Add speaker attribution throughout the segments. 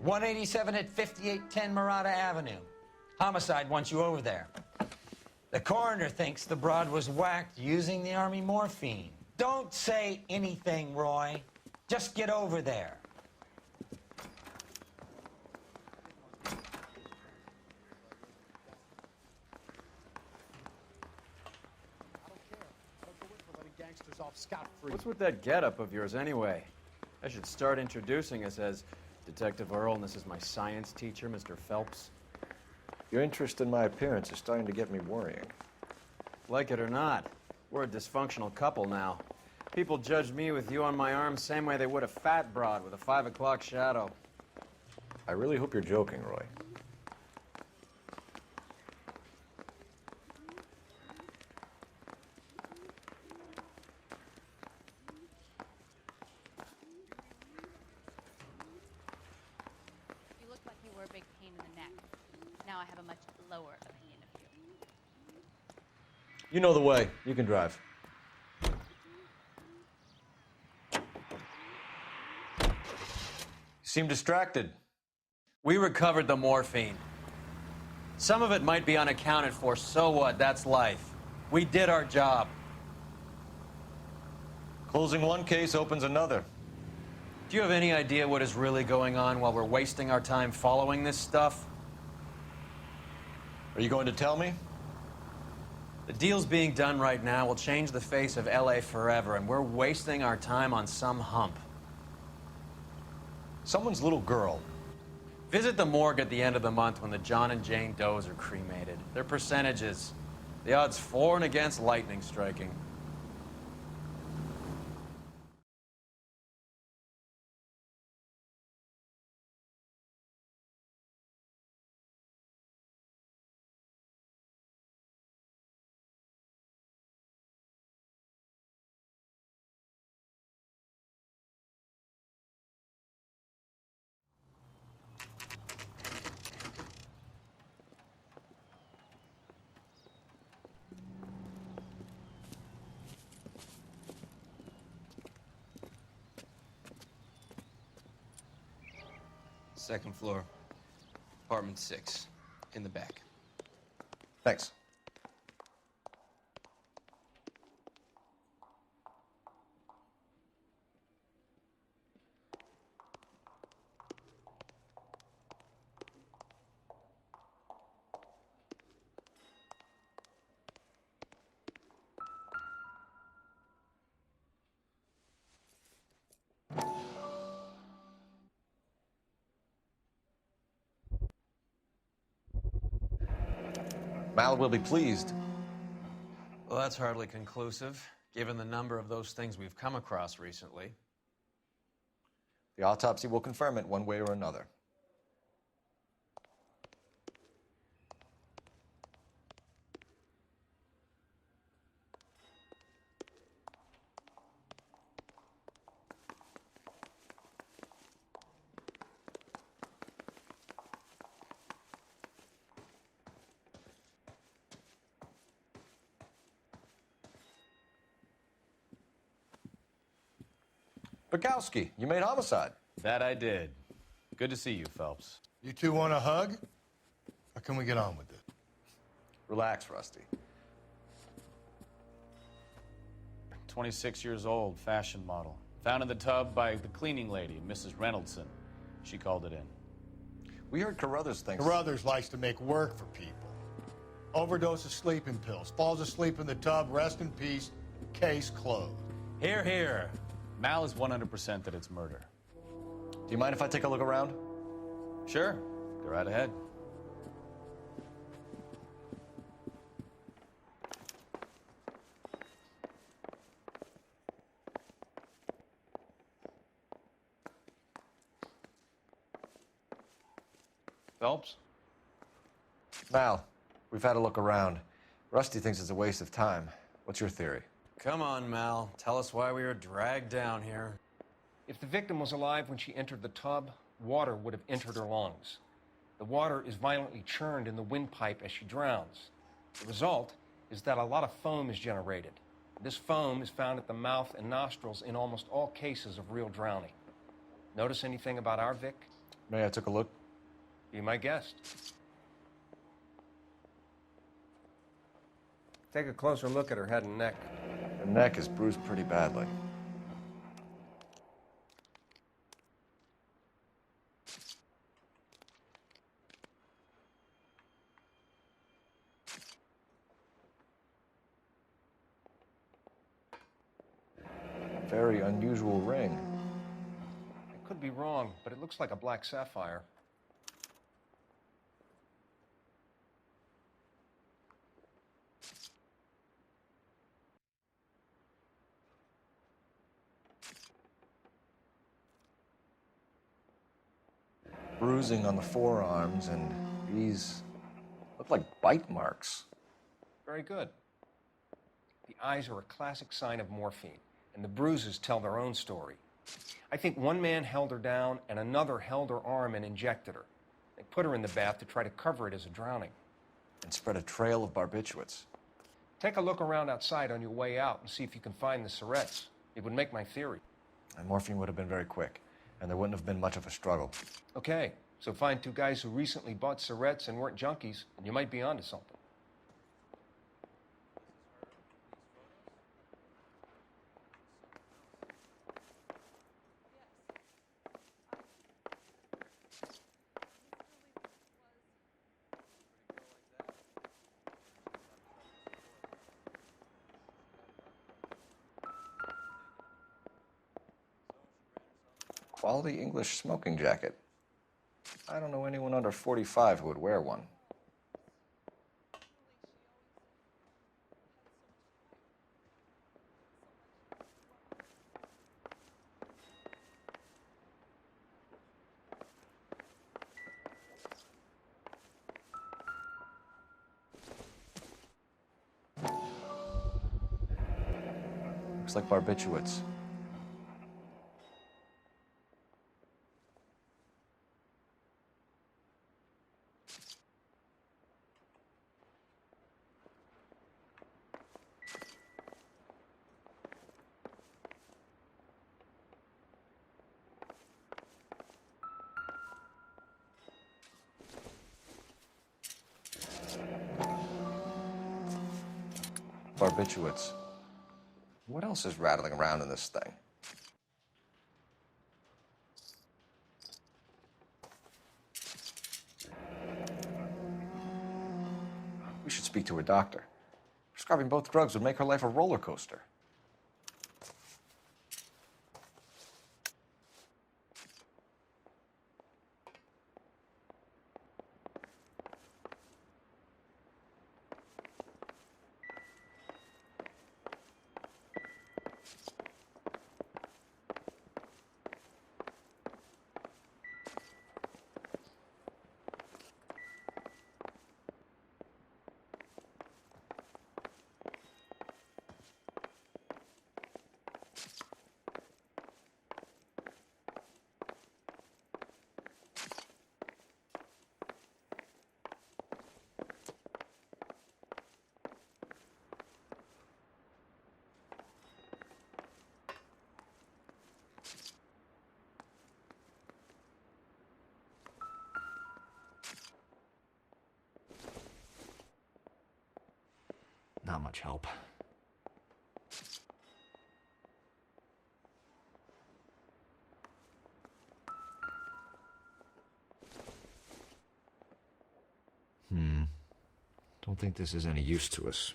Speaker 1: 187 at 5810 Murata Avenue. Homicide wants you over there. The coroner thinks the broad was whacked using the Army morphine. Don't say anything, Roy. Just get over there.
Speaker 2: What's with that getup of yours anyway? I should start introducing us as Detective Earl, and this is my science teacher, Mr. Phelps.
Speaker 3: Your interest in my appearance is starting to get me worrying.
Speaker 2: Like it or not, we're a dysfunctional couple now. People judge me with you on my arm same way they would a fat broad with a 5 o'clock shadow.
Speaker 3: I really hope you're joking, Roy.
Speaker 4: You look like you were a big pain in the neck. Now I have a much lower opinion of you.
Speaker 3: You know the way. You can drive. You seem distracted.
Speaker 2: We recovered the morphine. Some of it might be unaccounted for, so what? That's life. We did our job.
Speaker 3: Closing one case opens another.
Speaker 2: Do you have any idea what is really going on while we're wasting our time following this stuff?
Speaker 3: Are you going to tell me?
Speaker 2: The deals being done right now will change the face of LA forever, and we're wasting our time on some hump.
Speaker 3: Someone's little girl.
Speaker 2: Visit the morgue at the end of the month when the John and Jane Does are cremated. Their percentages. The odds for and against lightning striking.
Speaker 5: Second floor, apartment 6, in the back.
Speaker 3: Thanks. Mal will be pleased.
Speaker 2: Well, that's hardly conclusive, given the number of those things we've come across recently.
Speaker 3: The autopsy will confirm it one way or another. Bukowski, you made homicide.
Speaker 6: That I did. Good to see you, Phelps.
Speaker 7: You two want a hug? Or can we get on with it?
Speaker 3: Relax, Rusty.
Speaker 6: 26 years old, fashion model. Found in the tub by the cleaning lady, Mrs. Reynoldson. She called it in.
Speaker 3: We heard Carruthers thinks...
Speaker 7: Carruthers likes to make work for people. Overdose of sleeping pills. Falls asleep in the tub. Rest in peace. Case closed.
Speaker 6: Here, here. Mal is 100% that it's murder.
Speaker 3: Do you mind if I take a look around?
Speaker 6: Sure. Go right ahead. Phelps?
Speaker 3: Mal, we've had a look around. Rusty thinks it's a waste of time. What's your theory?
Speaker 2: Come on, Mal. Tell us why we were dragged down here.
Speaker 8: If the victim was alive when she entered the tub, water would have entered her lungs. The water is violently churned in the windpipe as she drowns. The result is that a lot of foam is generated. This foam is found at the mouth and nostrils in almost all cases of real drowning. Notice anything about our Vic?
Speaker 3: May I took a look?
Speaker 8: Be my guest. Take a closer look at her head and neck.
Speaker 3: Her neck is bruised pretty badly. Very unusual ring.
Speaker 8: I could be wrong, but it looks like a black sapphire.
Speaker 3: Bruising on the forearms, and these look like bite marks.
Speaker 8: Very good. The eyes are a classic sign of morphine, and the bruises tell their own story. I think one man held her down and another held her arm and injected her. They put her in the bath to try to cover it as a drowning.
Speaker 3: And spread a trail of barbiturates.
Speaker 8: Take a look around outside on your way out and see if you can find the syrettes. It would make my theory.
Speaker 3: And morphine would have been very quick, and there wouldn't have been much of a struggle.
Speaker 8: Okay, so find two guys who recently bought syrettes and weren't junkies, and you might be onto something.
Speaker 3: Quality English smoking jacket. I don't know anyone under 45 who would wear one. Looks like barbiturates. Barbiturates. What else is rattling around in this thing? We should speak to her doctor. Prescribing both drugs would make her life a roller coaster. Not much help. Don't think this is any use to us.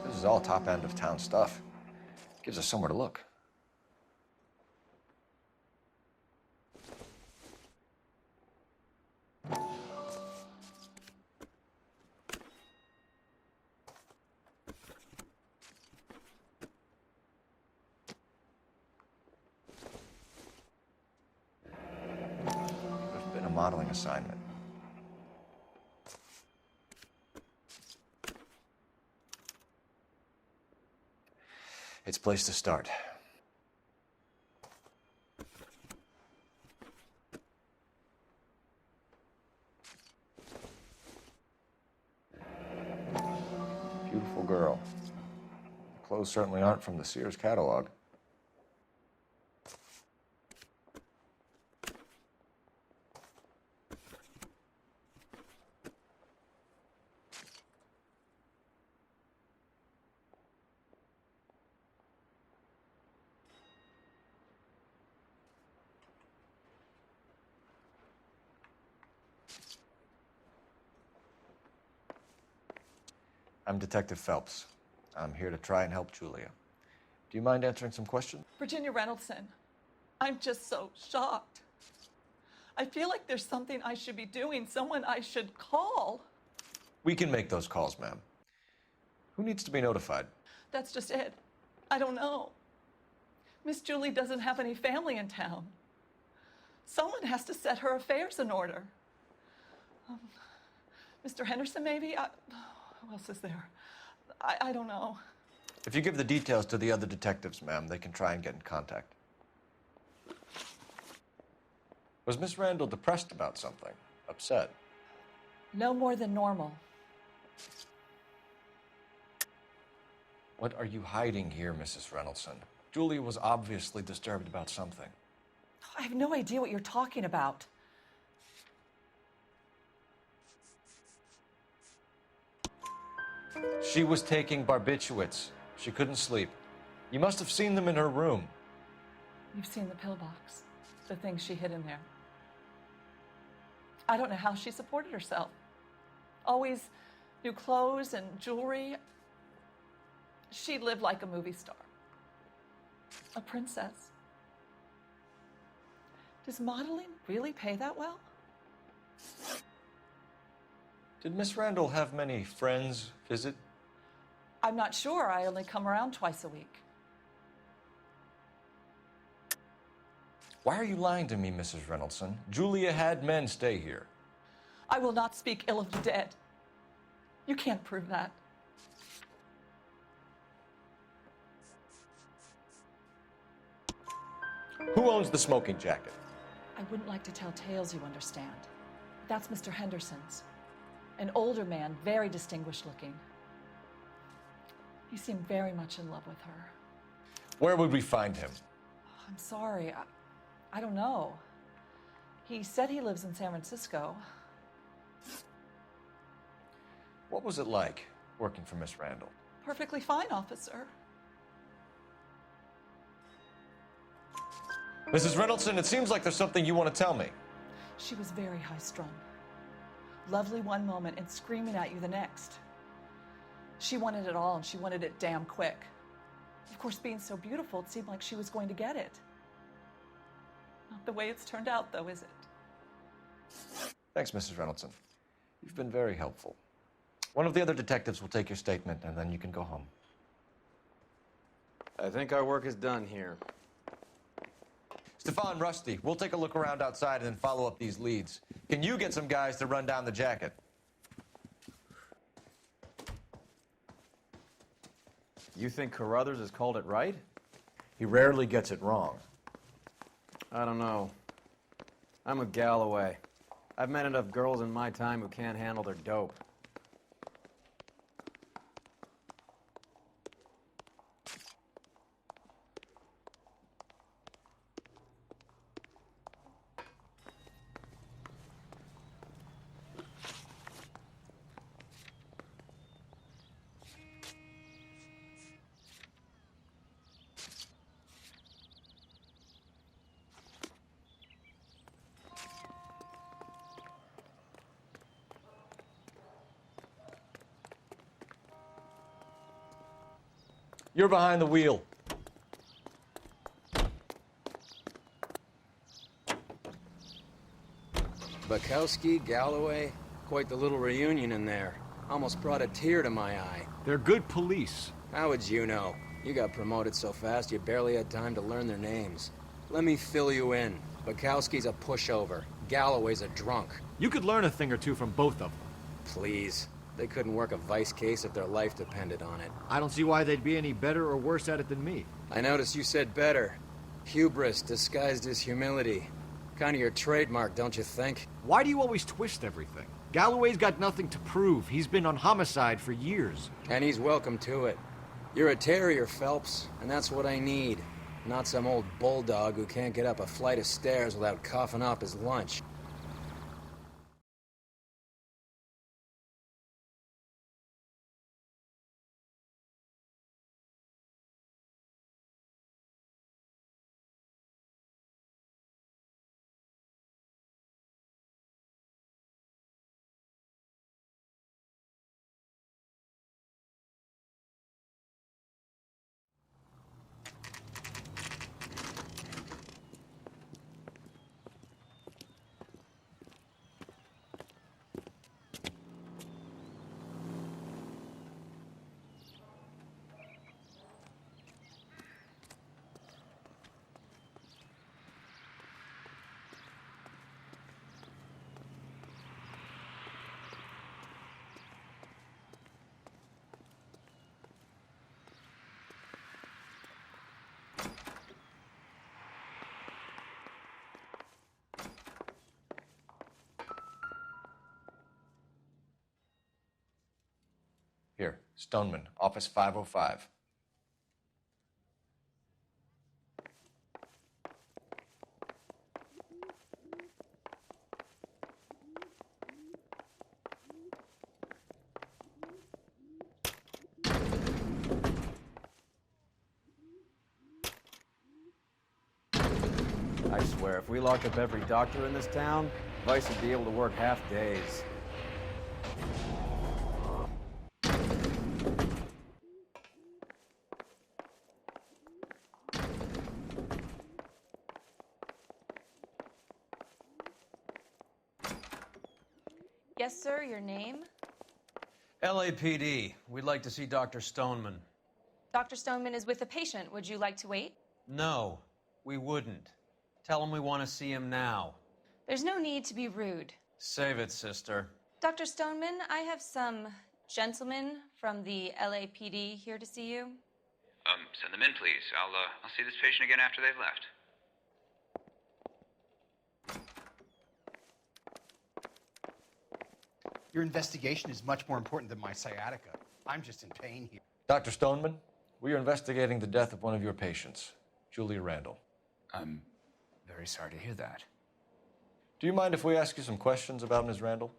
Speaker 3: This is all top end of town stuff. Gives us somewhere to look. There's been a modeling assignment. It's a place to start. girl. The clothes certainly aren't from the Sears catalog. I'm Detective Phelps. I'm here to try and help Julia. Do you mind answering some questions?
Speaker 9: Virginia Reynoldson, I'm just so shocked. I feel like there's something I should be doing, someone I should call.
Speaker 3: We can make those calls, ma'am. Who needs to be notified?
Speaker 9: That's just it. I don't know. Miss Julie doesn't have any family in town. Someone has to set her affairs in order. Mr. Henderson, maybe? Who else is there? I don't know.
Speaker 3: If you give the details to the other detectives, ma'am, they can try and get in contact. Was Miss Randall depressed about something? Upset?
Speaker 9: No more than normal.
Speaker 3: What are you hiding here, Mrs. Reynoldson? Julia was obviously disturbed about something.
Speaker 9: I have no idea what you're talking about.
Speaker 3: She was taking barbiturates. She couldn't sleep. You must have seen them in her room.
Speaker 9: You've seen the pillbox, the things she hid in there. I don't know how she supported herself. Always new clothes and jewelry. She lived like a movie star. A princess. Does modeling really pay that well?
Speaker 3: Did Miss Randall have many friends visit?
Speaker 9: I'm not sure. I only come around twice a week.
Speaker 3: Why are you lying to me, Mrs. Reynoldson? Julia had men stay here.
Speaker 9: I will not speak ill of the dead. You can't prove that.
Speaker 3: Who owns the smoking jacket?
Speaker 9: I wouldn't like to tell tales, you understand. That's Mr. Henderson's. An older man, very distinguished looking. He seemed very much in love with her.
Speaker 3: Where would we find him?
Speaker 9: I'm sorry, I don't know. He said he lives in San Francisco.
Speaker 3: What was it like working for Miss Randall?
Speaker 9: Perfectly fine, officer.
Speaker 3: Mrs. Reynoldson, it seems like there's something you want to tell me.
Speaker 9: She was very high-strung. Lovely one moment and screaming at you the next. She wanted it all, and she wanted it damn quick. Of course, being so beautiful, it seemed like she was going to get it. Not the way it's turned out, though, is it?
Speaker 3: Thanks, Mrs. Reynoldson. You've been very helpful. One of the other detectives will take your statement, and then you can go home.
Speaker 2: I think our work is done here.
Speaker 3: Stefan, Rusty, we'll take a look around outside and then follow up these leads. Can you get some guys to run down the jacket?
Speaker 2: You think Carruthers has called it right?
Speaker 3: He rarely gets it wrong.
Speaker 2: I don't know. I'm with Galloway. I've met enough girls in my time who can't handle their dope.
Speaker 3: You're behind the wheel.
Speaker 10: Bukowski, Galloway, quite the little reunion in there. Almost brought a tear to my eye.
Speaker 11: They're good police.
Speaker 10: How would you know? You got promoted so fast you barely had time to learn their names. Let me fill you in. Bukowski's a pushover. Galloway's a drunk.
Speaker 11: You could learn a thing or two from both of them.
Speaker 10: Please. They couldn't work a vice case if their life depended on it.
Speaker 11: I don't see why they'd be any better or worse at it than me.
Speaker 10: I noticed you said better. Hubris disguised as humility. Kind of your trademark, don't you think?
Speaker 11: Why do you always twist everything? Galloway's got nothing to prove. He's been on homicide for years.
Speaker 10: And he's welcome to it. You're a terrier, Phelps, and that's what I need. Not some old bulldog who can't get up a flight of stairs without coughing up his lunch.
Speaker 3: Here, Stoneman, office 505.
Speaker 2: I swear, if we locked up every doctor in this town, Vice would be able to work half days.
Speaker 4: Yes, sir, your name?
Speaker 2: LAPD. We'd like to see Dr. Stoneman.
Speaker 4: Dr. Stoneman is with a patient. Would you like to wait?
Speaker 2: No, we wouldn't. Tell him we want to see him now.
Speaker 4: There's no need to be rude.
Speaker 2: Save it, sister.
Speaker 4: Dr. Stoneman, I have some gentlemen from the LAPD here to see you.
Speaker 12: Send them in, please. I'll see this patient again after they've left.
Speaker 13: Your investigation is much more important than my sciatica. I'm just in pain here.
Speaker 3: Dr. Stoneman, we are investigating the death of one of your patients, Julia Randall.
Speaker 12: I'm very sorry to hear that.
Speaker 3: Do you mind if we ask you some questions about Ms. Randall?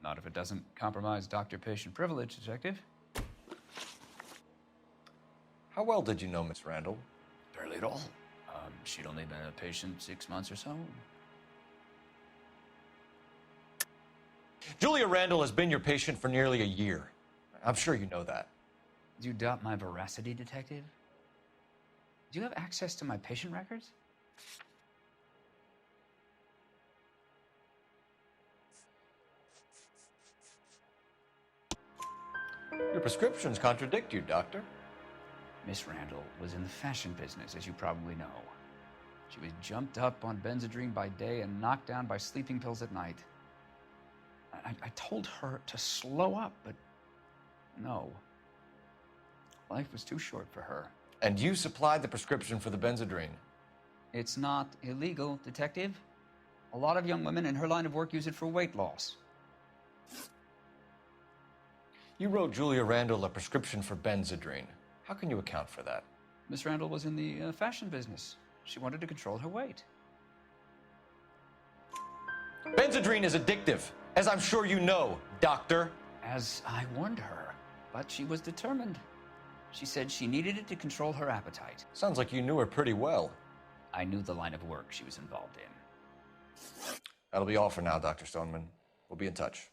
Speaker 12: Not if it doesn't compromise doctor-patient privilege, Detective.
Speaker 3: How well did you know Ms. Randall?
Speaker 12: Barely at all. She'd only been a patient 6 months or so.
Speaker 3: Julia Randall has been your patient for nearly a year. I'm sure you know that.
Speaker 12: Do you doubt my veracity, Detective? Do you have access to my patient records?
Speaker 3: Your prescriptions contradict you, Doctor.
Speaker 12: Miss Randall was in the fashion business, as you probably know. She was jumped up on Benzedrine by day and knocked down by sleeping pills at night. I told her to slow up, but no. Life was too short for her.
Speaker 3: And you supplied the prescription for the Benzedrine.
Speaker 12: It's not illegal, Detective. A lot of young women in her line of work use it for weight loss.
Speaker 3: You wrote Julia Randall a prescription for Benzedrine. How can you account for that?
Speaker 12: Miss Randall was in the fashion business. She wanted to control her weight.
Speaker 3: Benzedrine is addictive, as I'm sure you know, Doctor.
Speaker 12: As I warned her, but she was determined. She said she needed it to control her appetite.
Speaker 3: Sounds like you knew her pretty well.
Speaker 12: I knew the line of work she was involved in.
Speaker 3: That'll be all for now, Dr. Stoneman. We'll be in touch.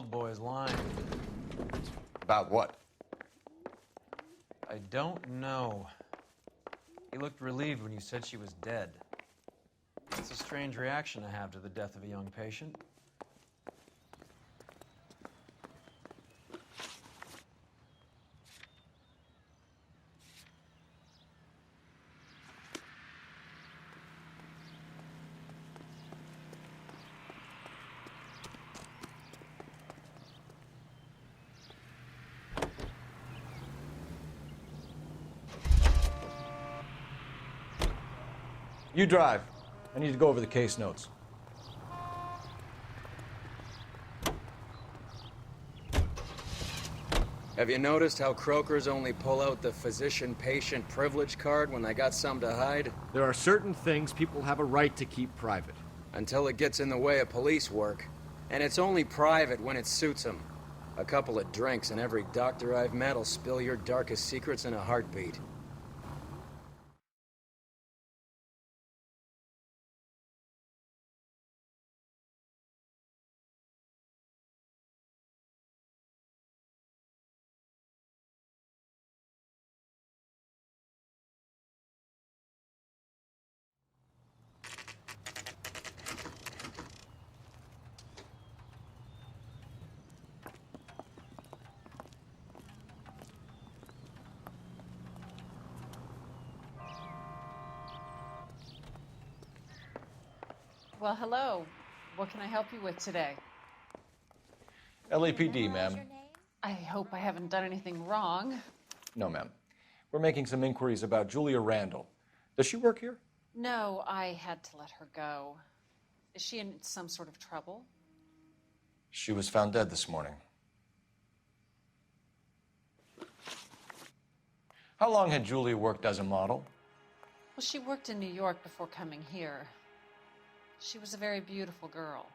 Speaker 2: old boy's lying.
Speaker 3: About what?
Speaker 2: I don't know. He looked relieved when you said she was dead. It's a strange reaction to have to the death of a young patient.
Speaker 3: You drive. I need to go over the case notes.
Speaker 10: Have you noticed how croakers only pull out the physician-patient privilege card when they got something to hide?
Speaker 11: There are certain things people have a right to keep private.
Speaker 10: Until it gets in the way of police work. And it's only private when it suits them. A couple of drinks and every doctor I've met will spill your darkest secrets in a heartbeat.
Speaker 14: Well, hello. What can I help you with today?
Speaker 3: LAPD, ma'am.
Speaker 14: I hope I haven't done anything wrong.
Speaker 3: No, ma'am. We're making some inquiries about Julia Randall. Does she work here?
Speaker 14: No, I had to let her go. Is she in some sort of trouble?
Speaker 3: She was found dead this morning. How long had Julia worked as a model?
Speaker 14: Well, she worked in New York before coming here. She was a very beautiful girl.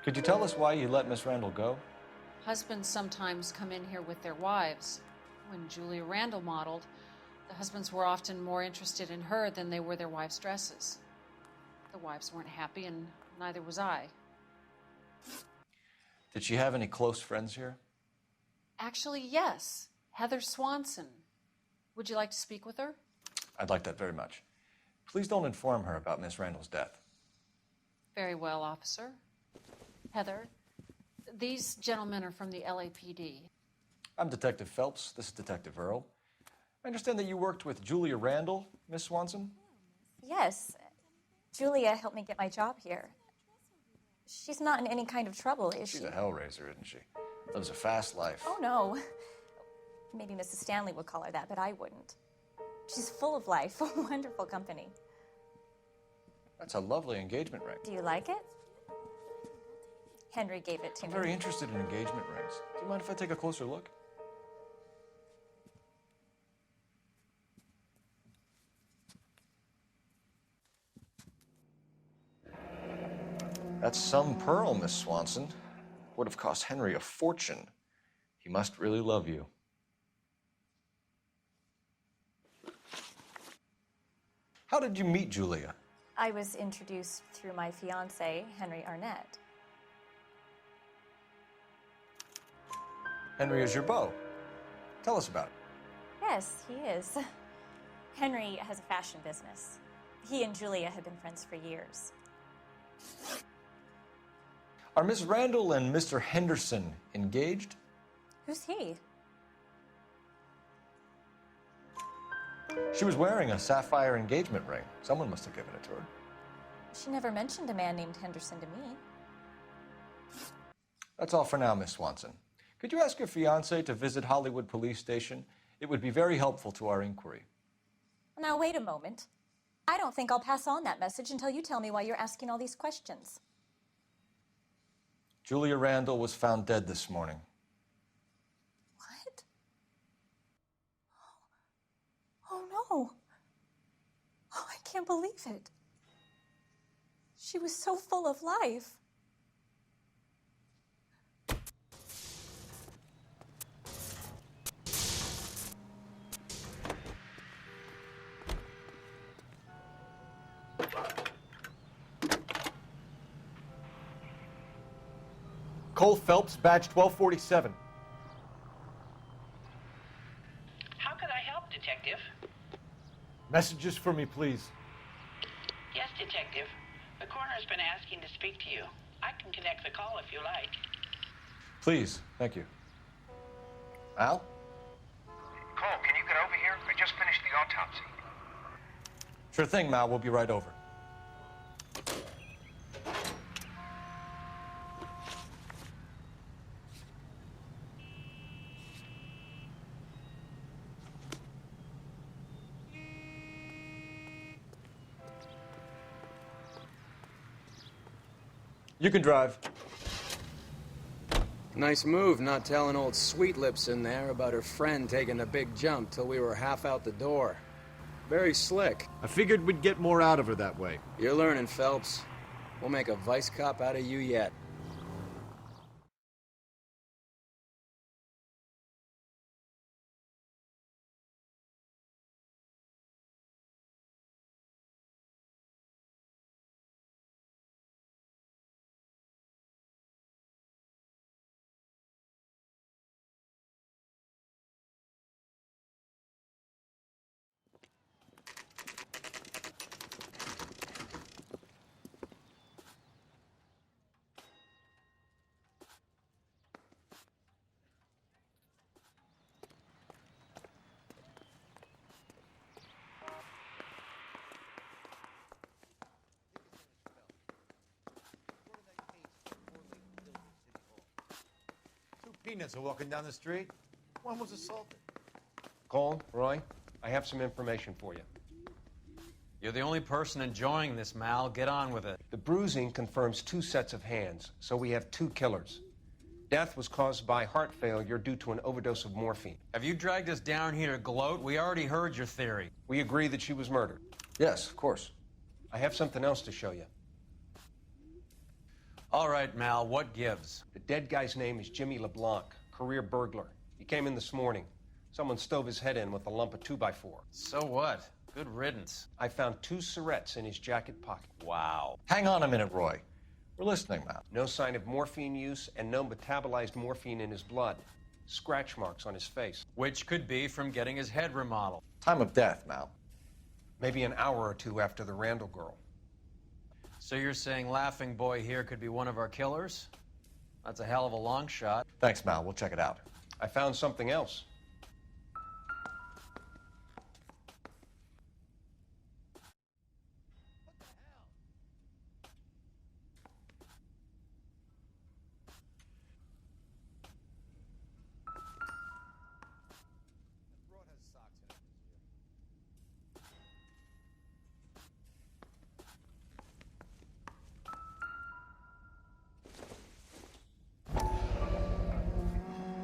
Speaker 3: Could you tell us why you let Miss Randall go?
Speaker 14: Husbands sometimes come in here with their wives. When Julia Randall modeled, the husbands were often more interested in her than they were their wives' dresses. The wives weren't happy, and neither was I.
Speaker 3: Did she have any close friends here?
Speaker 14: Actually, yes. Heather Swanson. Would you like to speak with her?
Speaker 3: I'd like that very much. Please don't inform her about Miss Randall's death.
Speaker 14: Very well, officer. Heather, these gentlemen are from the LAPD.
Speaker 3: I'm Detective Phelps. This is Detective Earl. I understand that you worked with Julia Randall, Miss Swanson?
Speaker 15: Yes. Julia helped me get my job here. She's not in any kind of trouble, is she?
Speaker 3: She's a hellraiser, isn't she? Lives a fast life.
Speaker 15: Oh, no. Maybe Mrs. Stanley would call her that, but I wouldn't. She's full of life, wonderful company.
Speaker 3: That's a lovely engagement ring.
Speaker 15: Do you like it? Henry gave it to
Speaker 3: I'm
Speaker 15: me.
Speaker 3: very interested in engagement rings. Do you mind if I take a closer look? That's some pearl, Miss Swanson. Would have cost Henry a fortune. He must really love you. How did you meet Julia?
Speaker 15: I was introduced through my fiancé, Henry Arnett.
Speaker 3: Henry is your beau. Tell us about it.
Speaker 15: Yes, he is. Henry has a fashion business. He and Julia have been friends for years.
Speaker 3: Are Miss Randall and Mr. Henderson engaged?
Speaker 15: Who's he?
Speaker 3: She was wearing a sapphire engagement ring. Someone must have given it to her.
Speaker 15: She never mentioned a man named Henderson to me.
Speaker 3: That's all for now, Miss Swanson. Could you ask your fiancé to visit Hollywood Police Station? It would be very helpful to our inquiry.
Speaker 15: Now, wait a moment. I don't think I'll pass on that message until you tell me why you're asking all these questions.
Speaker 3: Julia Randall was found dead this morning.
Speaker 15: What? Oh, no. Oh, I can't believe it. She was so full of life.
Speaker 3: Cole Phelps, badge 1247.
Speaker 16: How could I help, Detective?
Speaker 3: Messages for me, please.
Speaker 16: Yes, Detective. The coroner's been asking to speak to you. I can connect the call if you like.
Speaker 3: Please, thank you. Al?
Speaker 17: Cole, can you get over here? I just finished the autopsy.
Speaker 3: Sure thing, Mal. We'll be right over. You can drive.
Speaker 10: Nice move not telling old Sweet Lips in there about her friend taking the big jump till we were half out the door. Very slick.
Speaker 11: I figured we'd get more out of her that way.
Speaker 10: You're learning, Phelps. We'll make a vice cop out of you yet.
Speaker 3: Peanuts are walking down the street. One was assaulted.
Speaker 8: Cole, Roy, I have some information for you.
Speaker 2: You're the only person enjoying this, Mal. Get on with it.
Speaker 8: The bruising confirms 2 sets of hands, so we have 2 killers. Death was caused by heart failure due to an overdose of morphine.
Speaker 2: Have you dragged us down here to gloat? We already heard your theory.
Speaker 8: We agree that she was murdered.
Speaker 3: Yes, of course.
Speaker 8: I have something else to show you.
Speaker 2: All right, Mal, what gives?
Speaker 8: The dead guy's name is Jimmy LeBlanc, career burglar. He came in this morning. Someone stove his head in with a lump of 2x4.
Speaker 2: So what? Good riddance.
Speaker 8: I found 2 syrettes in his jacket pocket.
Speaker 2: Wow.
Speaker 3: Hang on a minute, Roy. We're listening, Mal.
Speaker 8: No sign of morphine use and no metabolized morphine in his blood. Scratch marks on his face.
Speaker 2: Which could be from getting his head remodeled.
Speaker 3: Time of death, Mal.
Speaker 8: Maybe an hour or 2 after the Randall girl.
Speaker 2: So you're saying Laughing Boy here could be one of our killers? That's a hell of a long shot.
Speaker 3: Thanks, Mal. We'll check it out.
Speaker 8: I found something else.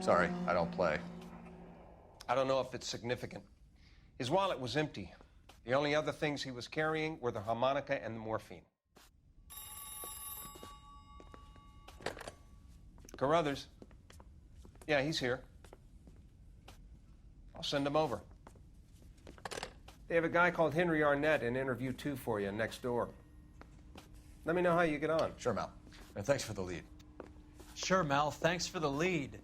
Speaker 3: Sorry, I don't play.
Speaker 8: I don't know if it's significant. His wallet was empty. The only other things he was carrying were the harmonica and the morphine. Carruthers. Yeah, he's here. I'll send him over. They have a guy called Henry Arnett in interview 2 for you next door. Let me know how you get on.
Speaker 3: Sure, Mal. And thanks for the lead.
Speaker 2: Sure, Mal. Thanks for the lead.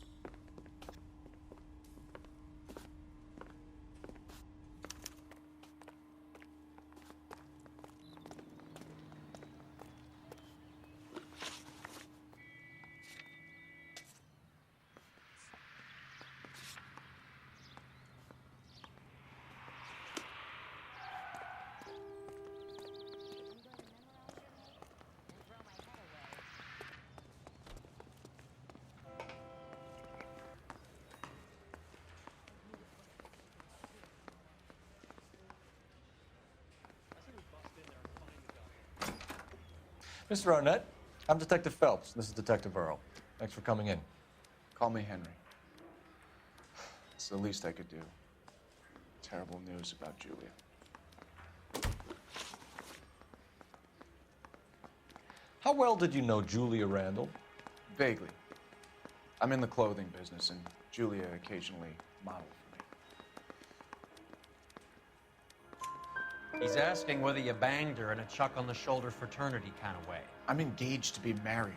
Speaker 3: Mr. Arnett, I'm Detective Phelps. This is Detective Earl. Thanks for coming in.
Speaker 18: Call me Henry. It's the least I could do. Terrible news about Julia.
Speaker 3: How well did you know Julia Randall?
Speaker 18: Vaguely. I'm in the clothing business, and Julia occasionally modeled for me.
Speaker 2: He's asking whether you banged her in a chuck-on-the-shoulder fraternity kind of way.
Speaker 18: I'm engaged to be married.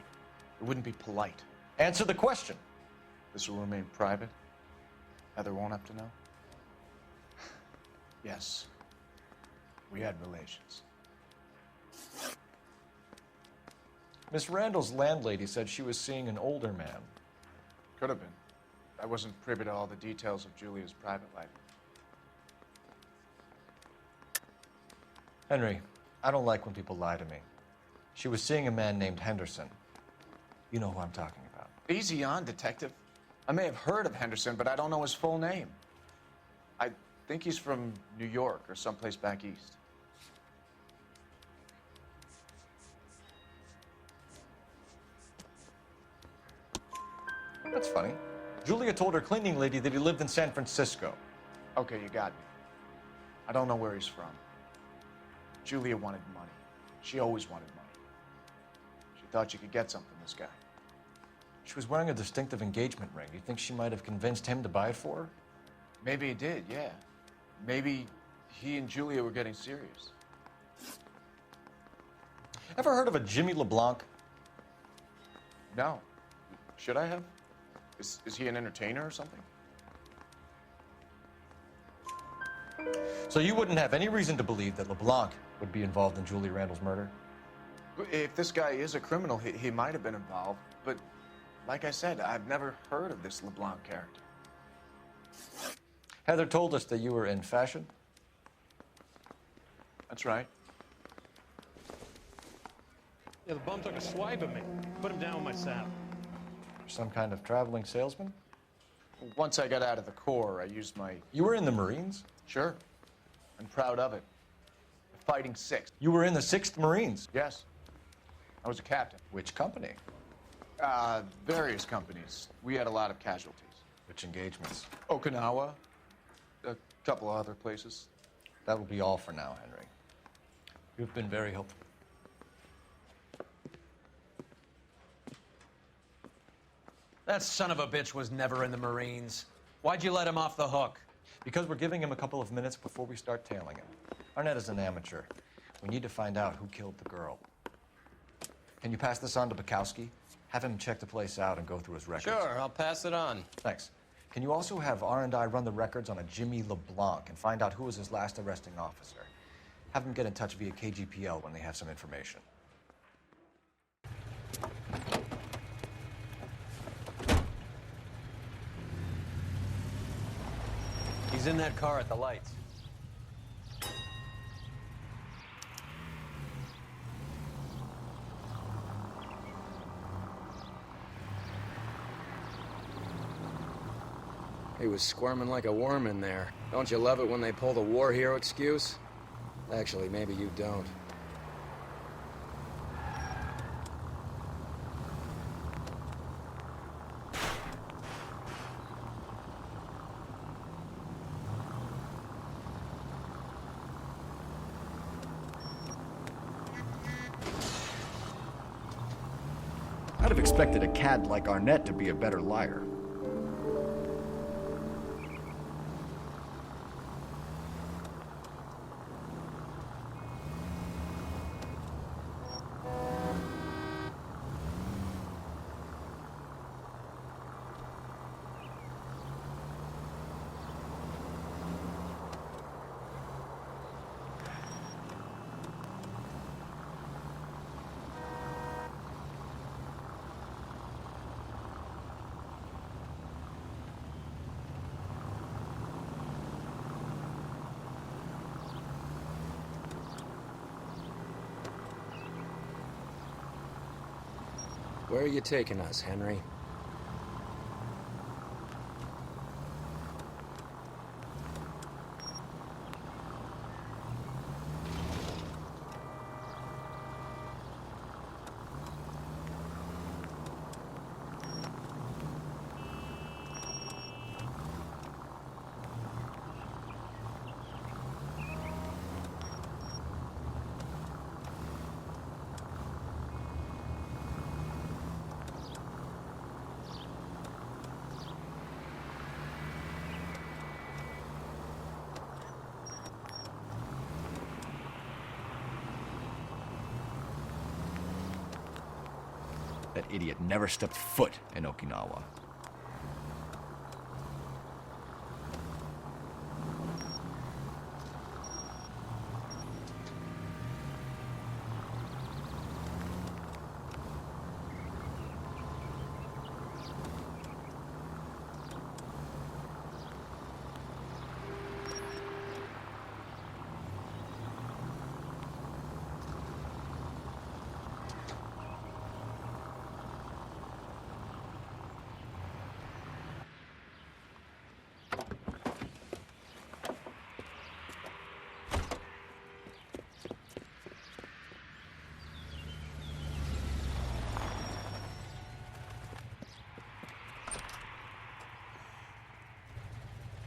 Speaker 18: It wouldn't be polite.
Speaker 3: Answer the question.
Speaker 18: This will remain private? Heather won't have to know? Yes. We had relations.
Speaker 3: Miss Randall's landlady said she was seeing an older man.
Speaker 18: Could have been. I wasn't privy to all the details of Julia's private life.
Speaker 3: Henry, I don't like when people lie to me. She was seeing a man named Henderson. You know who I'm talking about.
Speaker 18: Easy on, Detective. I may have heard of Henderson, but I don't know his full name. I think he's from New York or someplace back east.
Speaker 3: That's funny. Julia told her cleaning lady that he lived in San Francisco.
Speaker 18: Okay, you got me. I don't know where he's from. Julia wanted money. She always wanted money. She thought she could get something from this guy.
Speaker 3: She was wearing a distinctive engagement ring. You think she might have convinced him to buy it for her?
Speaker 18: Maybe he did, yeah. Maybe he and Julia were getting serious.
Speaker 3: Ever heard of a Jimmy LeBlanc?
Speaker 18: No. Should I have? Is he an entertainer or something?
Speaker 3: So you wouldn't have any reason to believe that LeBlanc would be involved in Julie Randall's murder?
Speaker 18: If this guy is a criminal, he might have been involved. But like I said, I've never heard of this LeBlanc character.
Speaker 3: Heather told us that you were in fashion.
Speaker 18: That's right.
Speaker 19: Yeah, the bum took a swipe at me. Put him down with my saddle.
Speaker 3: Some kind of traveling salesman?
Speaker 18: Once I got out of the Corps, I used my...
Speaker 3: You were in the Marines?
Speaker 18: Sure. I'm proud of it. The Fighting Sixth.
Speaker 3: You were in the 6th Marines?
Speaker 18: Yes. I was a captain.
Speaker 3: Which company?
Speaker 18: Various companies. We had a lot of casualties.
Speaker 3: Which engagements?
Speaker 18: Okinawa. A couple of other places.
Speaker 3: That will be all for now, Henry. You've been very helpful.
Speaker 2: That son of a bitch was never in the Marines. Why'd you let him off the hook?
Speaker 3: Because we're giving him a couple of minutes before we start tailing him. Arnett is an amateur. We need to find out who killed the girl. Can you pass this on to Bukowski? Have him check the place out and go through his records.
Speaker 5: Sure, I'll pass it on.
Speaker 3: Thanks. Can you also have R&I run the records on a Jimmy LeBlanc and find out who was his last arresting officer? Have them get in touch via KGPL when they have some information.
Speaker 2: He's in that car at the lights.
Speaker 10: He was squirming like a worm in there. Don't you love it when they pull the war hero excuse? Actually, maybe you don't.
Speaker 11: I'd have expected a cad like Arnett to be a better liar.
Speaker 10: Where are you taking us, Henry?
Speaker 11: That idiot never stepped foot in Okinawa.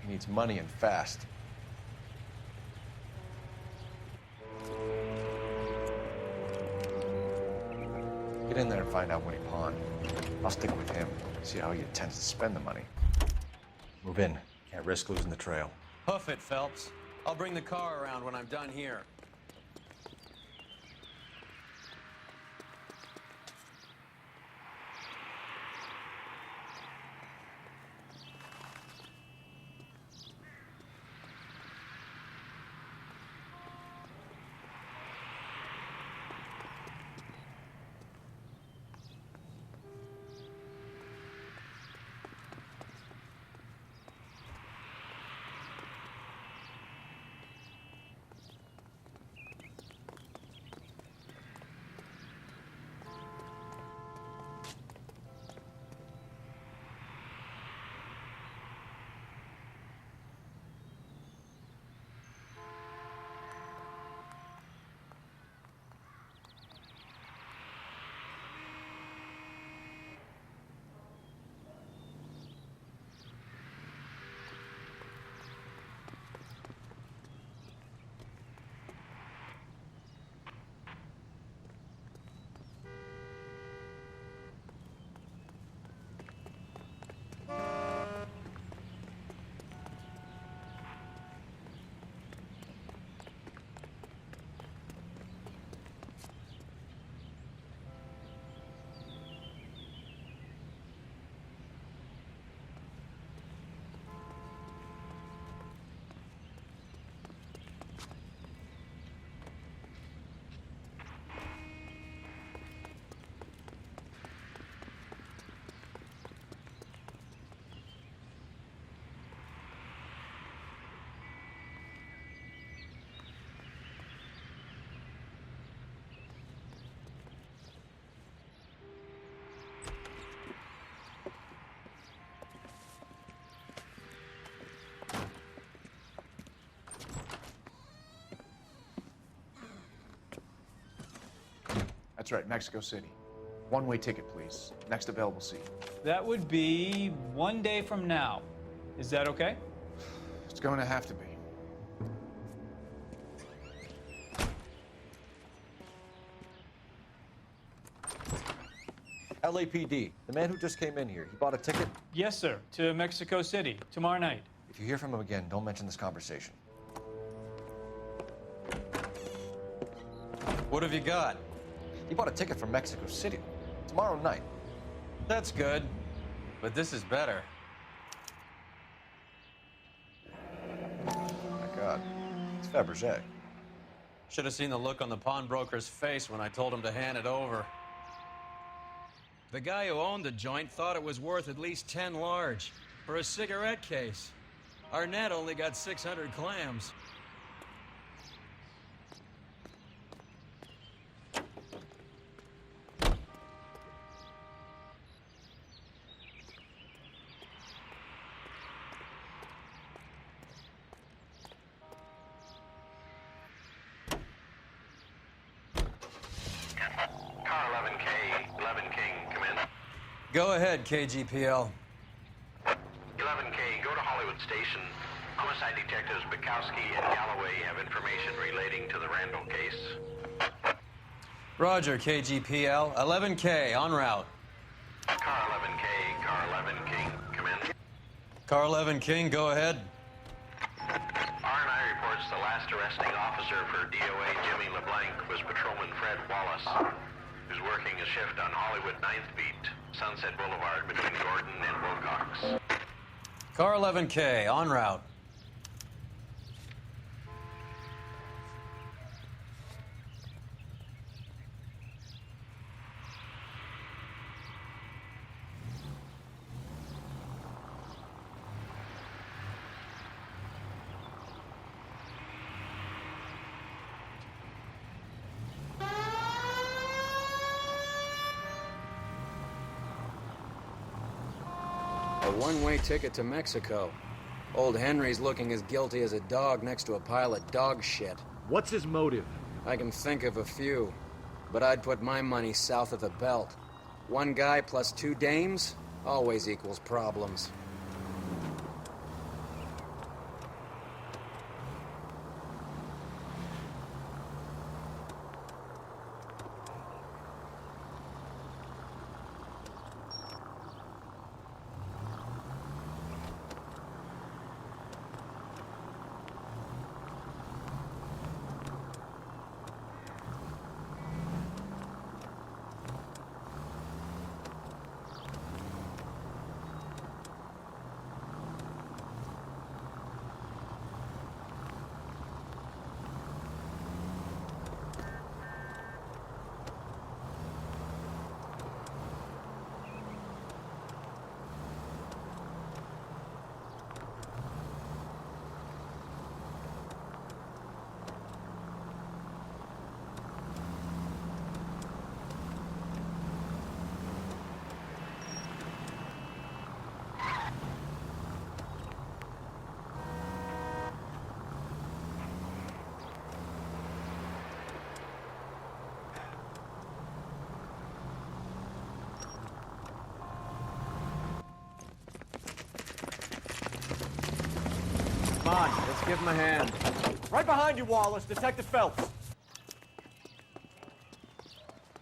Speaker 3: He needs money and fast. Get in there and find out what he pawned. I'll stick with him, see how he intends to spend the money. Move in. Can't risk losing the trail.
Speaker 2: Hoof it, Phelps. I'll bring the car around when I'm done here.
Speaker 18: That's right, Mexico City. One-way ticket, please. Next available seat.
Speaker 20: That would be 1 day from now. Is that okay?
Speaker 18: It's going to have to be.
Speaker 3: LAPD, the man who just came in here, he bought a ticket?
Speaker 20: Yes, sir. To Mexico City, tomorrow night.
Speaker 3: If you hear from him again, don't mention this conversation.
Speaker 2: What have you got?
Speaker 3: He bought a ticket from Mexico City. Tomorrow night.
Speaker 2: That's good. But this is better.
Speaker 3: Oh my God. It's Fabergé.
Speaker 2: Should have seen the look on the pawnbroker's face when I told him to hand it over. The guy who owned the joint thought it was worth at least 10 large for a cigarette case. Arnett only got 600 clams.
Speaker 17: Car 11K, 11 King, come in.
Speaker 2: Go ahead, KGPL.
Speaker 17: 11K, go to Hollywood Station. Homicide detectives Bukowski and Galloway have information relating to the Randall case.
Speaker 2: Roger, KGPL. 11K, en route.
Speaker 17: Car 11K, car 11 King, come in.
Speaker 2: Car 11 King, go ahead.
Speaker 17: R&I reports the last arresting officer for DOA Jimmy LeBlanc was Patrolman Fred Wallace. who's working a shift on Hollywood 9th Beat, Sunset Boulevard between Gordon and Wilcox.
Speaker 2: Car 11K, en route.
Speaker 10: A one-way ticket to Mexico. Old Henry's looking as guilty as a dog next to a pile of dog shit.
Speaker 11: What's his motive?
Speaker 10: I can think of a few, but I'd put my money south of the belt. One guy plus two dames always equals problems.
Speaker 11: Come on, let's give him a hand. Right behind you, Wallace. Detective Phelps.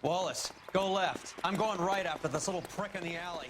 Speaker 2: Wallace, go left. I'm going right after this little prick in the alley.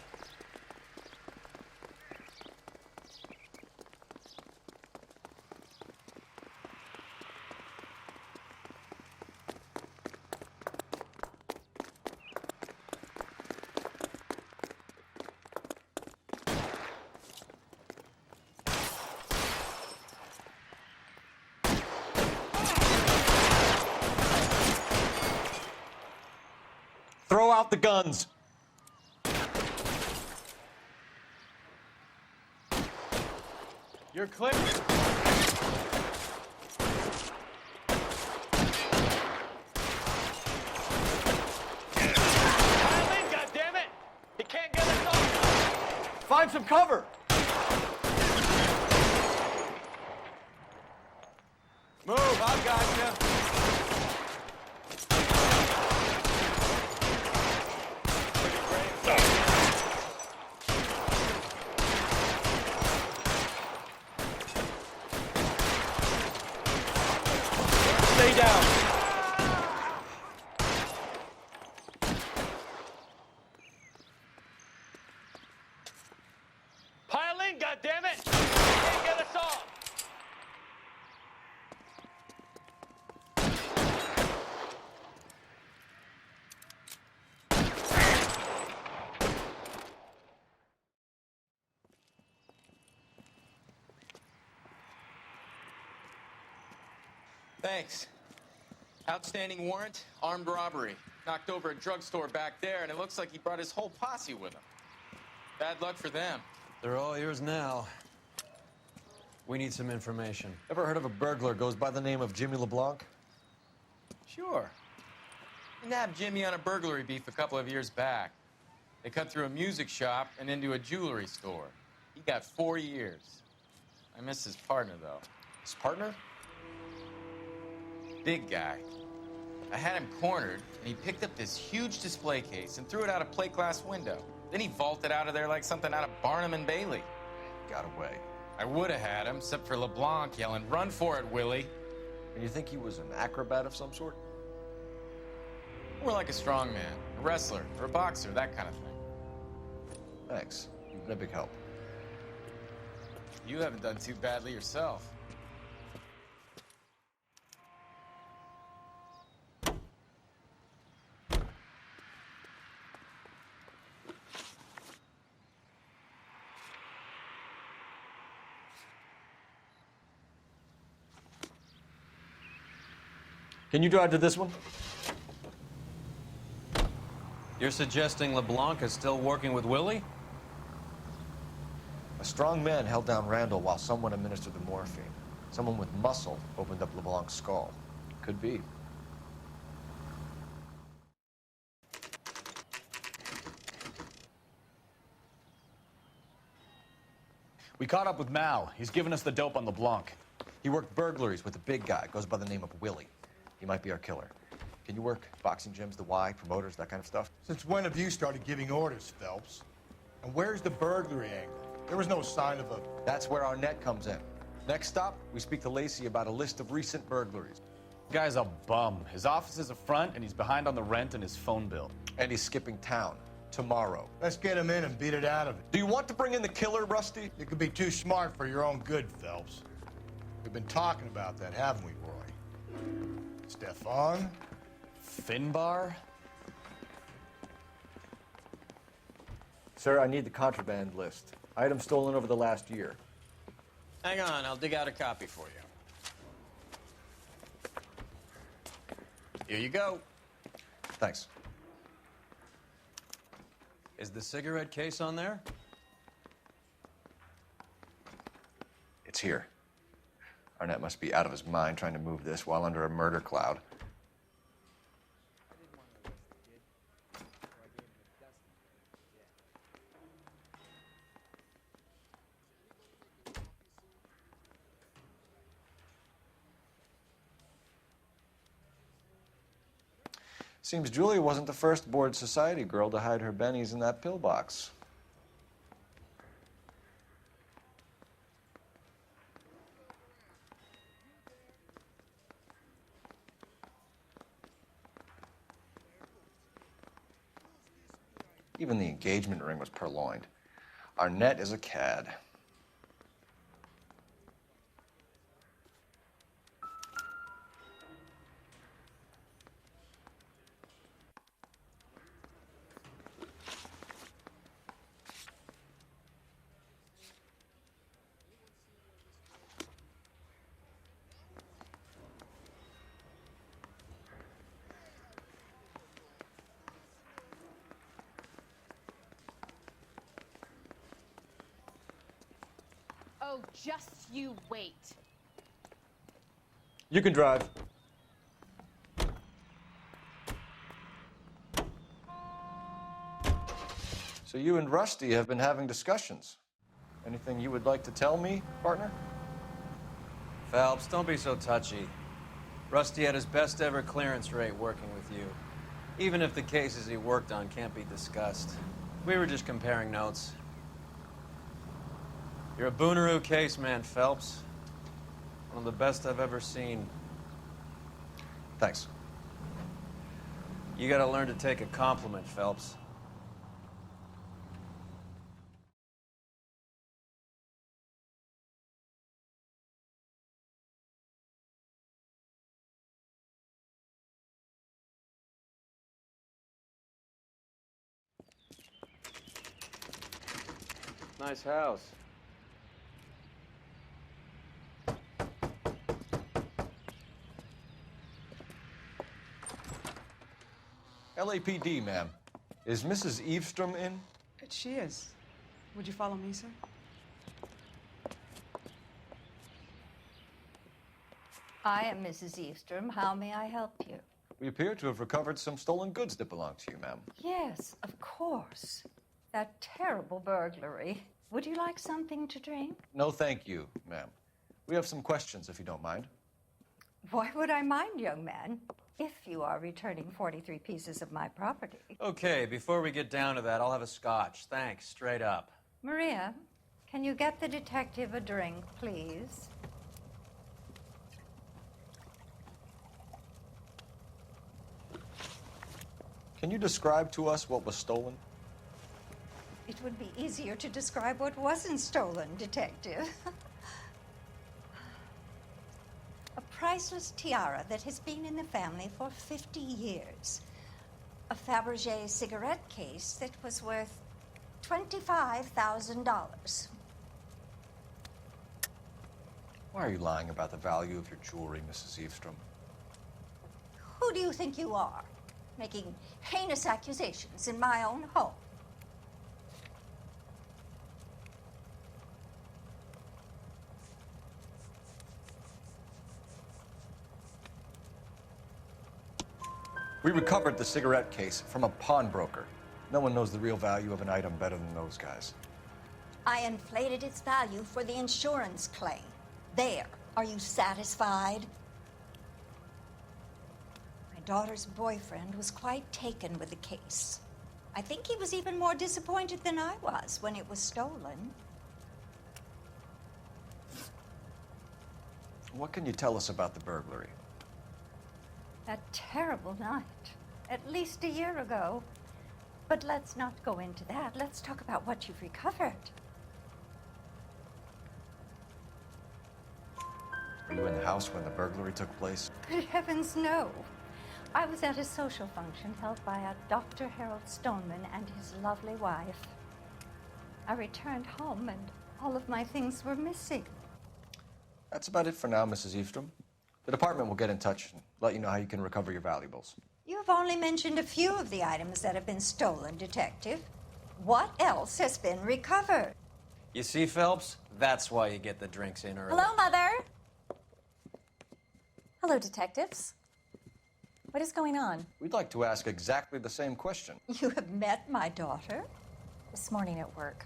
Speaker 11: Throw out the guns.
Speaker 6: You're clear.
Speaker 11: He can't get us off. Find some cover.
Speaker 6: Move, I've got you.
Speaker 11: Stay down.
Speaker 6: Pile in, goddammit! Can't get us off!
Speaker 5: Thanks. Outstanding warrant, armed robbery. Knocked over a drugstore back there, and it looks like he brought his whole posse with him. Bad luck for them.
Speaker 2: They're all yours now. We need some information.
Speaker 3: Ever heard of a burglar goes by the name of Jimmy LeBlanc?
Speaker 5: Sure. We nabbed Jimmy on a burglary beef a couple of years back. They cut through a music shop and into a jewelry store. He got 4 years. I miss his partner, though.
Speaker 3: His partner?
Speaker 5: Big guy. I had him cornered, and he picked up this huge display case and threw it out a plate glass window. Then he vaulted out of there like something out of Barnum and Bailey.
Speaker 3: Got away.
Speaker 5: I would have had him, except for LeBlanc yelling, "Run for it, Willie!"
Speaker 3: And you think he was an acrobat of some sort?
Speaker 5: More like a strongman, a wrestler, or a boxer, that kind of thing.
Speaker 3: Thanks. You've been a big help.
Speaker 5: You haven't done too badly yourself.
Speaker 3: Can you drive to this one?
Speaker 2: You're suggesting LeBlanc is still working with Willie?
Speaker 3: A strong man held down Randall while someone administered the morphine. Someone with muscle opened up LeBlanc's skull. Could be.
Speaker 6: We caught up with Mal. He's given us the dope on LeBlanc.
Speaker 3: He worked burglaries with a big guy. Goes by the name of Willie. He might be our killer. Can you work boxing gyms, the Y, promoters, that kind of stuff?
Speaker 7: Since when have you started giving orders, Phelps? And where's the burglary angle? There was no sign of a...
Speaker 3: That's where our net comes in. Next stop, we speak to Lacey about a list of recent burglaries.
Speaker 6: Guy's a bum. His office is a front, and he's behind on the rent and his phone bill.
Speaker 3: And he's skipping town tomorrow.
Speaker 7: Let's get him in and beat it out of it.
Speaker 3: Do you want to bring in the killer, Rusty?
Speaker 7: You could be too smart for your own good, Phelps. We've been talking about that, haven't we, Roy? Stefan?
Speaker 6: Finbar?
Speaker 3: Sir, I need the contraband list. Items stolen over the last year.
Speaker 2: Hang on, I'll dig out a copy for you. Here you go.
Speaker 3: Thanks.
Speaker 2: Is the cigarette case on there?
Speaker 3: It's here. Arnett must be out of his mind trying to move this while under a murder cloud. Seems Julia wasn't the first bored society girl to hide her bennies in that pillbox. Even the engagement ring was purloined. Arnett is a cad.
Speaker 4: Oh, just you wait.
Speaker 3: You can drive. So you and Rusty have been having discussions. Anything you would like to tell me, partner?
Speaker 2: Phelps, don't be so touchy. Rusty had his best ever clearance rate working with you. Even if the cases he worked on can't be discussed. We were just comparing notes. You're a Booneroo case man, Phelps. One of the best I've ever seen.
Speaker 3: Thanks.
Speaker 2: You gotta learn to take a compliment, Phelps. Nice house.
Speaker 3: LAPD, ma'am. Is Mrs. Eavestrom in?
Speaker 21: She is. Would you follow me, sir?
Speaker 22: I am Mrs. Eavestrom. How may I help you?
Speaker 3: We appear to have recovered some stolen goods that belong to you, ma'am.
Speaker 22: Yes, of course. That terrible burglary. Would you like something to drink?
Speaker 3: No, thank you, ma'am. We have some questions, if you don't mind.
Speaker 22: Why would I mind, young man, if you are returning 43 pieces of my property?
Speaker 2: Okay, before we get down to that, I'll have a scotch. Thanks, straight up.
Speaker 22: Maria, can you get the detective a drink, please?
Speaker 3: Can you describe to us what was stolen?
Speaker 22: It would be easier to describe what wasn't stolen, Detective. A priceless tiara that has been in the family for 50 years. A Fabergé cigarette case that was worth $25,000.
Speaker 3: Why are you lying about the value of your jewelry, Mrs. Eavestrom?
Speaker 22: Who do you think you are, making heinous accusations in my own home?
Speaker 3: We recovered the cigarette case from a pawnbroker. No one knows the real value of an item better than those guys.
Speaker 22: I inflated its value for the insurance claim. There. Are you satisfied? My daughter's boyfriend was quite taken with the case. I think he was even more disappointed than I was when it was stolen.
Speaker 3: What can you tell us about the burglary?
Speaker 22: That terrible night, at least a year ago. But let's not go into that. Let's talk about what you've recovered.
Speaker 3: Were you in the house when the burglary took place?
Speaker 22: Good heavens, no. I was at a social function held by a Dr. Harold Stoneman and his lovely wife. I returned home and all of my things were missing.
Speaker 3: That's about it for now, Mrs. Eastrom. The department will get in touch and let you know how you can recover your valuables.
Speaker 22: You have only mentioned a few of the items that have been stolen, Detective. What else has been recovered?
Speaker 2: You see, Phelps? That's why you get the drinks in early.
Speaker 15: Hello, Mother. Hello, detectives. What is going on?
Speaker 3: We'd like to ask exactly the same question.
Speaker 22: You have met my daughter?
Speaker 15: This morning at work.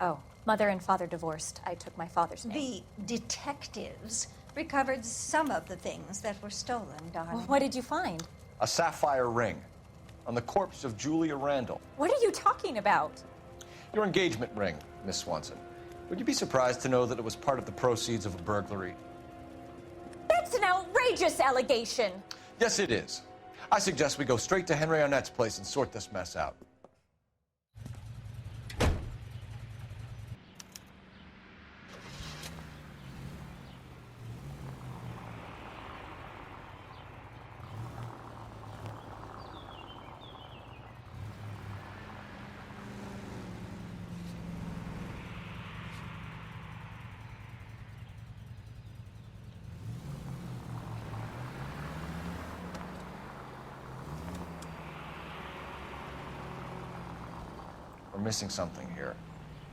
Speaker 15: Oh, mother and father divorced. I took my father's name.
Speaker 22: The detectives recovered some of the things that were stolen, darling.
Speaker 15: Well, what did you find?
Speaker 3: A sapphire ring on the corpse of Julia Randall.
Speaker 15: What are you talking about?
Speaker 3: Your engagement ring, Miss Swanson. Would you be surprised to know that it was part of the proceeds of a burglary?
Speaker 15: That's an outrageous allegation.
Speaker 3: Yes, it is. I suggest we go straight to Henry Arnett's place and sort this mess out. We're missing something here.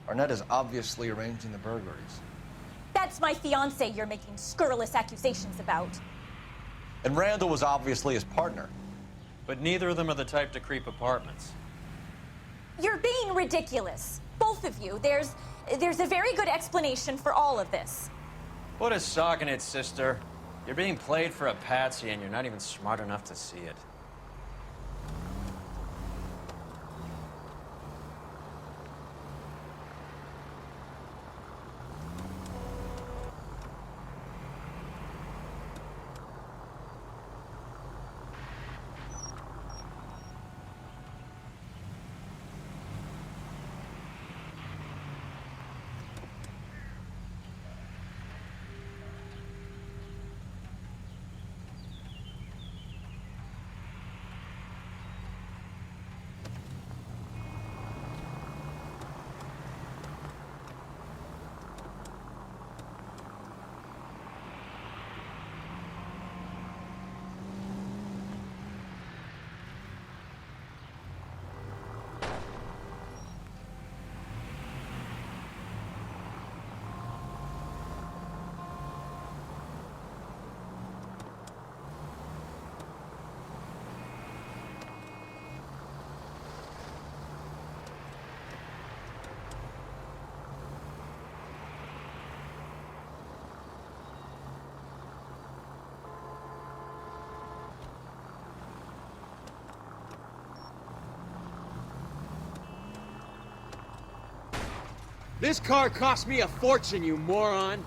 Speaker 3: Arnett is obviously arranging the burglaries.
Speaker 15: That's my fiancé you're making scurrilous accusations about.
Speaker 3: And Randall was obviously his partner.
Speaker 2: But neither of them are the type to creep apartments.
Speaker 15: You're being ridiculous. Both of you. There's a very good explanation for all of this.
Speaker 2: Put a sock in it, sister. You're being played for a patsy and you're not even smart enough to see it.
Speaker 11: This car cost me a fortune, you moron!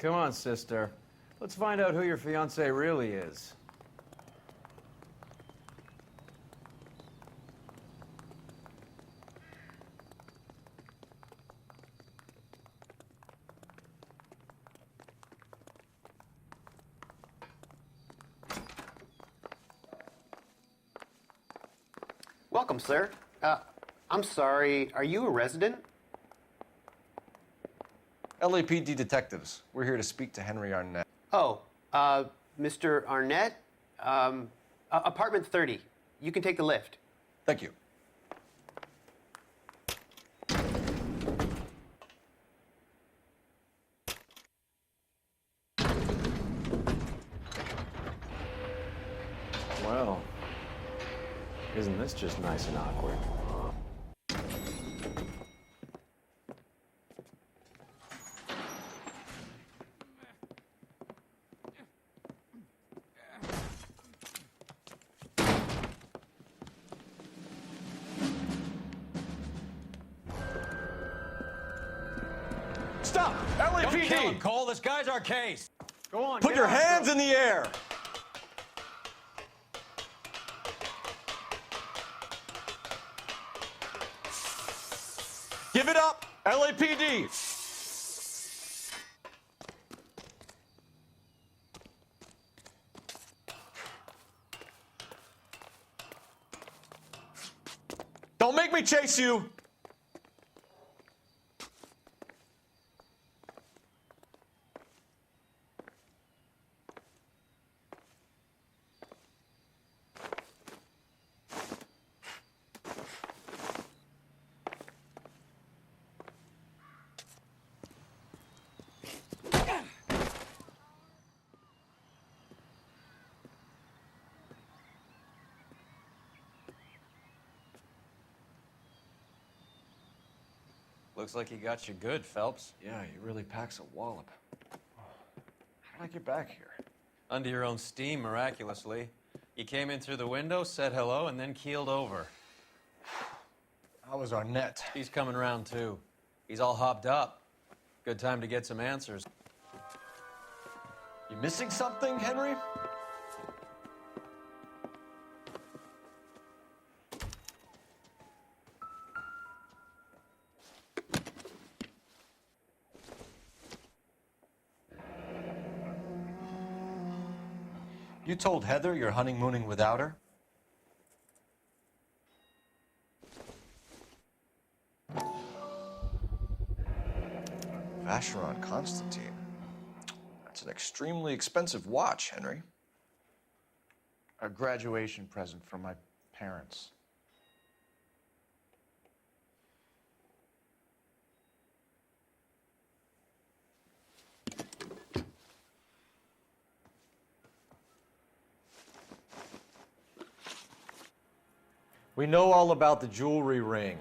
Speaker 2: Come on, sister. Let's find out who your fiancé really is.
Speaker 1: Welcome, sir. I'm sorry, are you a resident?
Speaker 3: LAPD detectives. We're here to speak to Henry Arnett.
Speaker 1: Oh, Mr. Arnett? Apartment 30. You can take the lift.
Speaker 3: Thank you.
Speaker 2: Well, isn't this just nice and awkward?
Speaker 3: Stop! LAPD!
Speaker 2: Don't kill him, Cole. This guy's our case.
Speaker 3: Go on, put your hands in the air! Give it up, LAPD! Don't make me chase you!
Speaker 2: Looks like he got you good, Phelps.
Speaker 3: Yeah, he really packs a wallop. How did I get back here?
Speaker 2: Under your own steam, miraculously. You came in through the window, said hello, and then keeled over.
Speaker 3: How was Arnett?
Speaker 2: He's coming around, too. He's all hopped up. Good time to get some answers.
Speaker 3: You missing something, Henry? You told Heather you're honeymooning without her? Vacheron Constantine. That's an extremely expensive watch, Henry.
Speaker 18: A graduation present from my parents.
Speaker 3: We know all about the jewelry ring.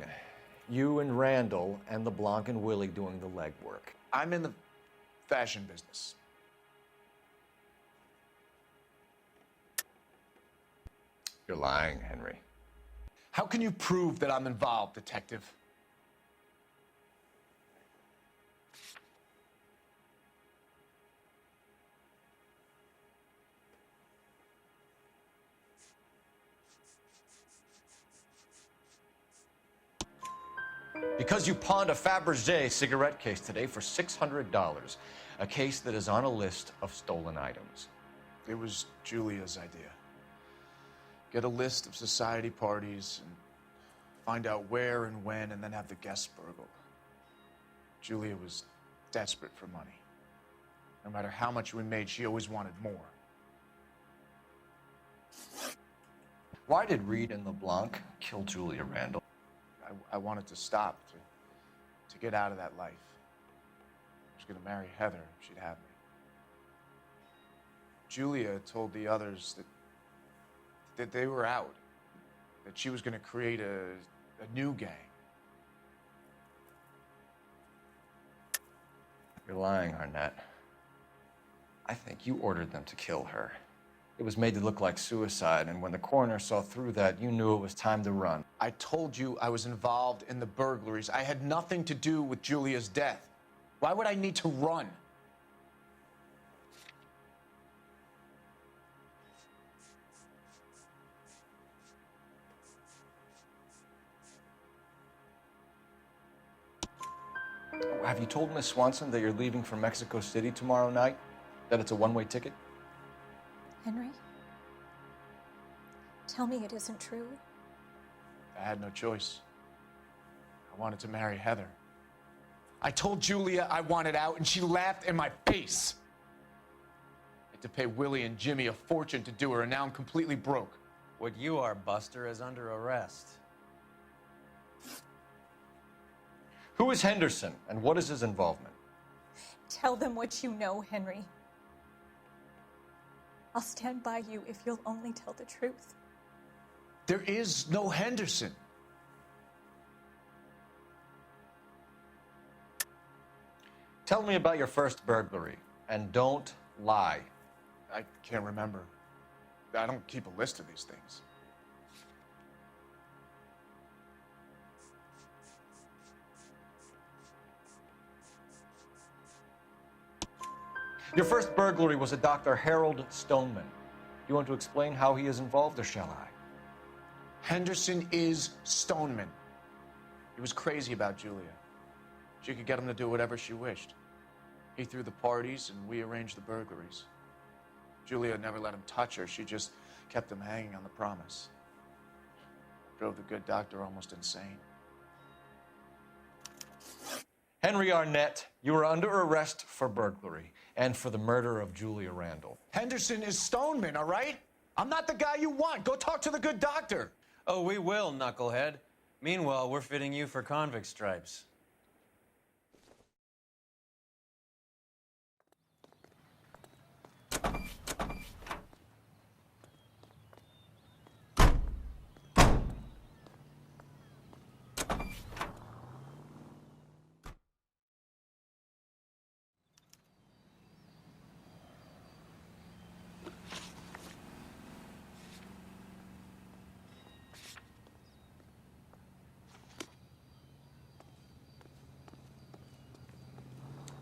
Speaker 3: You and Randall and LeBlanc and Willie doing the legwork.
Speaker 18: I'm in the fashion business.
Speaker 3: You're lying, Henry.
Speaker 18: How can you prove that I'm involved, detective?
Speaker 3: Because you pawned a Fabergé cigarette case today for $600, a case that is on a list of stolen items.
Speaker 18: It was Julia's idea. Get a list of society parties and find out where and when, and then have the guests burgled. Julia was desperate for money. No matter how much we made, she always wanted more.
Speaker 3: Why did Reed and LeBlanc kill Julia Randall?
Speaker 18: I wanted to stop, to get out of that life. I was going to marry Heather if she'd have me. Julia told the others that they were out, that she was going to create a new gang.
Speaker 3: You're lying, Arnett. I think you ordered them to kill her. It was made to look like suicide, and when the coroner saw through that, you knew it was time to run.
Speaker 18: I told you I was involved in the burglaries. I had nothing to do with Julia's death. Why would I need to run?
Speaker 3: Have you told Miss Swanson that you're leaving for Mexico City tomorrow night? That it's a one-way ticket?
Speaker 15: Henry? Tell me it isn't true.
Speaker 18: I had no choice. I wanted to marry Heather. I told Julia I wanted out, and she laughed in my face. I had to pay Willie and Jimmy a fortune to do her, and now I'm completely broke.
Speaker 2: What you are, Buster, is under arrest.
Speaker 3: Who is Henderson, and what is his involvement?
Speaker 15: Tell them what you know, Henry. I'll stand by you if you'll only tell the truth.
Speaker 18: There is no Henderson.
Speaker 3: Tell me about your first burglary, and don't lie.
Speaker 18: I can't remember. I don't keep a list of these things.
Speaker 3: Your first burglary was a Dr. Harold Stoneman. You want to explain how he is involved, or shall I?
Speaker 18: Henderson is Stoneman. He was crazy about Julia. She could get him to do whatever she wished. He threw the parties, and we arranged the burglaries. Julia never let him touch her. She just kept him hanging on the promise. Drove the good doctor almost insane.
Speaker 3: Henry Arnett, you are under arrest for burglary and for the murder of Julia Randall.
Speaker 18: Henderson is Stoneman, all right? I'm not the guy you want. Go talk to the good doctor.
Speaker 2: Oh, we will, knucklehead. Meanwhile, we're fitting you for convict stripes.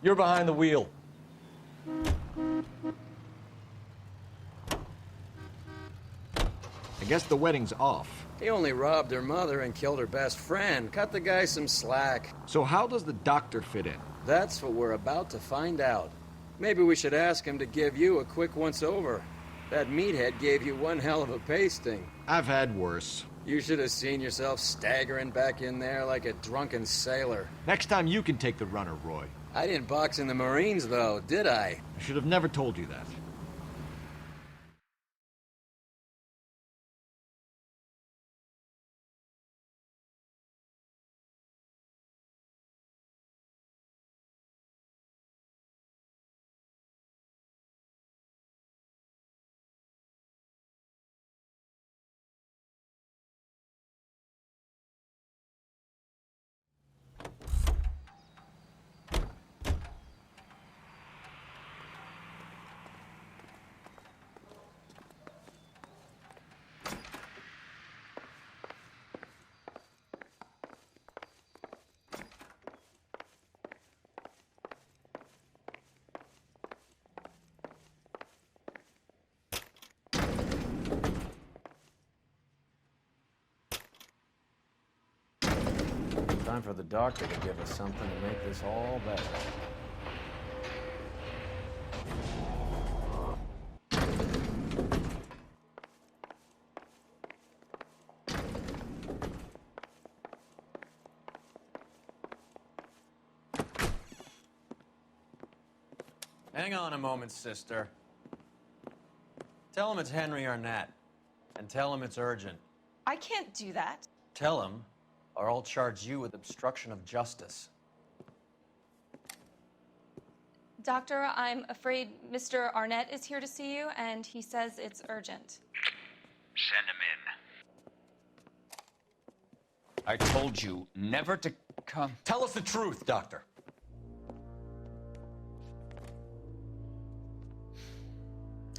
Speaker 3: You're behind the wheel.
Speaker 11: I guess the wedding's off.
Speaker 10: He only robbed her mother and killed her best friend. Cut the guy some slack.
Speaker 11: So how does the doctor fit in?
Speaker 10: That's what we're about to find out. Maybe we should ask him to give you a quick once-over. That meathead gave you one hell of a pasting.
Speaker 11: I've had worse.
Speaker 10: You should have seen yourself staggering back in there like a drunken sailor.
Speaker 11: Next time you can take the runner, Roy.
Speaker 10: I didn't box in the Marines, though, did I?
Speaker 11: I should have never told you that.
Speaker 2: Time for the doctor to give us something to make this all better. Hang on a moment, sister. Tell him it's Henry Arnett, and tell him it's urgent.
Speaker 15: I can't do that.
Speaker 2: Tell him, or I'll charge you with obstruction of justice.
Speaker 15: Doctor, I'm afraid Mr. Arnett is here to see you, and he says it's urgent.
Speaker 12: Send him in. I told you never to come.
Speaker 3: Tell us the truth, Doctor.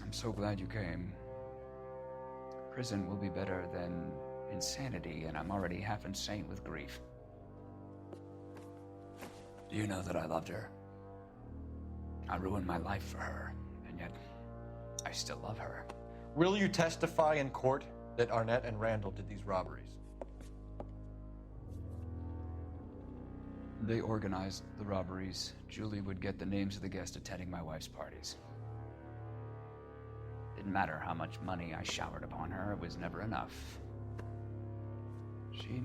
Speaker 12: I'm so glad you came. Prison will be better than insanity, and I'm already half insane with grief. Do you know that I loved her? I ruined my life for her, and yet I still love her.
Speaker 3: Will you testify in court that Arnett and Randall did these robberies?
Speaker 12: They organized the robberies. Julie would get the names of the guests attending my wife's parties. Didn't matter how much money I showered upon her, it was never enough. She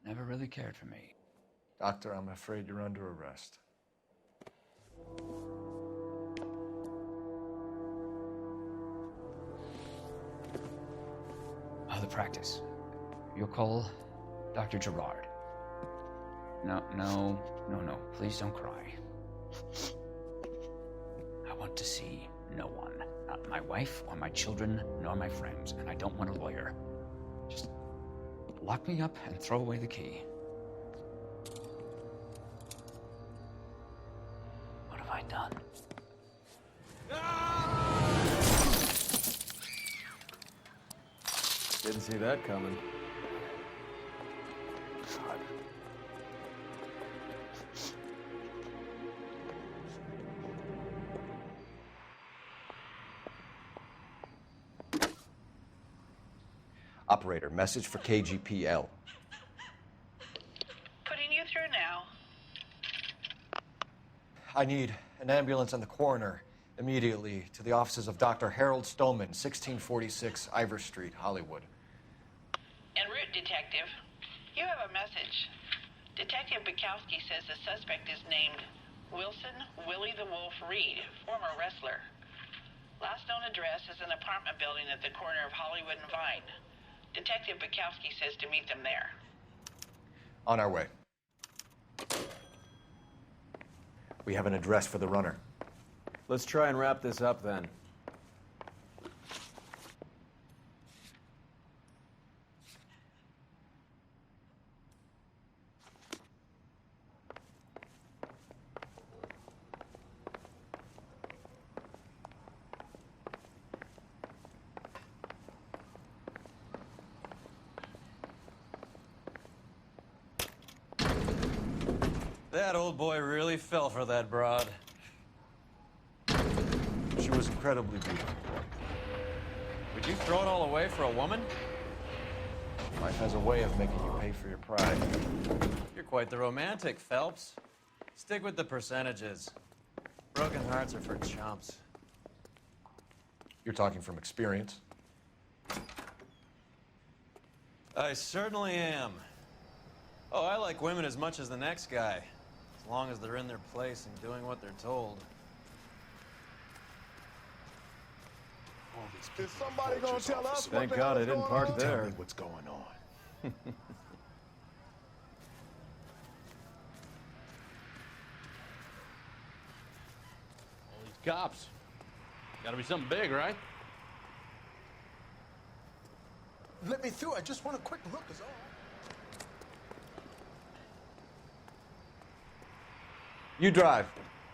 Speaker 12: never really cared for me.
Speaker 3: Doctor, I'm afraid you're under arrest.
Speaker 12: Oh, the practice. You'll call Dr. Gerard. No. Please don't cry. I want to see no one. Not my wife or my children, nor my friends. And I don't want a lawyer. Just lock me up and throw away the key. What have I done?
Speaker 2: Didn't see that coming.
Speaker 12: God.
Speaker 3: Operator, message for KGPL.
Speaker 16: Putting you through now.
Speaker 3: I need an ambulance and the coroner immediately to the offices of Dr. Harold Stoneman, 1646 Ivor Street, Hollywood.
Speaker 16: En route, Detective. You have a message. Detective Bukowski says the suspect is named Wilson Willie the Wolf Reed, former wrestler. Last known address is an apartment building at the corner of Hollywood and Vine. Detective Bukowski says to meet them there.
Speaker 3: On our way. We have an address for the runner.
Speaker 2: Let's try and wrap this up then. That old boy really fell for that broad.
Speaker 3: She was incredibly beautiful.
Speaker 2: Would you throw it all away for a woman?
Speaker 3: Life has a way of making you pay for your pride.
Speaker 2: You're quite the romantic, Phelps. Stick with the percentages. Broken hearts are for chumps.
Speaker 3: You're talking from experience.
Speaker 2: I certainly am. Oh, I like women as much as the next guy. As long as they're in their place and doing what they're told.
Speaker 7: Is somebody gonna tell us
Speaker 2: Thank
Speaker 7: what the
Speaker 2: God
Speaker 7: hell
Speaker 2: I
Speaker 7: is
Speaker 2: didn't
Speaker 7: going
Speaker 2: park
Speaker 7: on?
Speaker 2: there.
Speaker 7: Tell me what's going on.
Speaker 6: All these cops. Gotta be something big, right?
Speaker 7: Let me through. I just want a quick look, is all.
Speaker 3: You drive.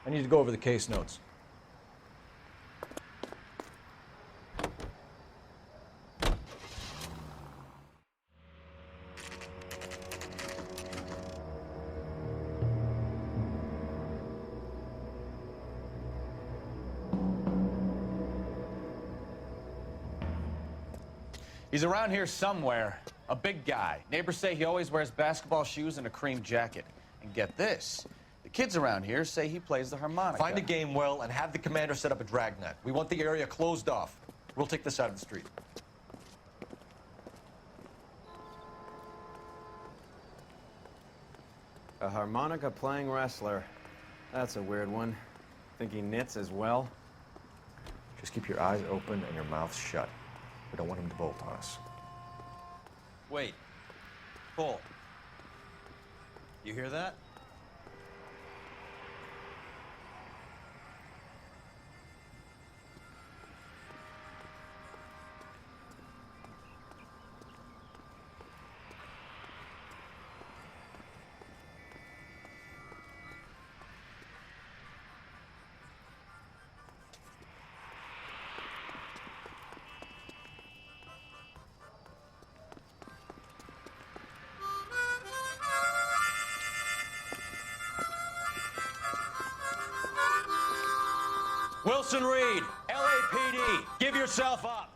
Speaker 3: I need to go over the case notes.
Speaker 18: He's around here somewhere. A big guy. Neighbors say he always wears basketball shoes and a cream jacket. And get this. The kids around here say he plays the harmonica.
Speaker 3: Find a game well and have the commander set up a dragnet. We want the area closed off. We'll take this side of the street.
Speaker 2: A harmonica playing wrestler. That's a weird one. Think he knits as well?
Speaker 3: Just keep your eyes open and your mouth shut. We don't want him to bolt on us.
Speaker 2: Wait. Cole. You hear that? Wilson Reed, LAPD, give yourself up.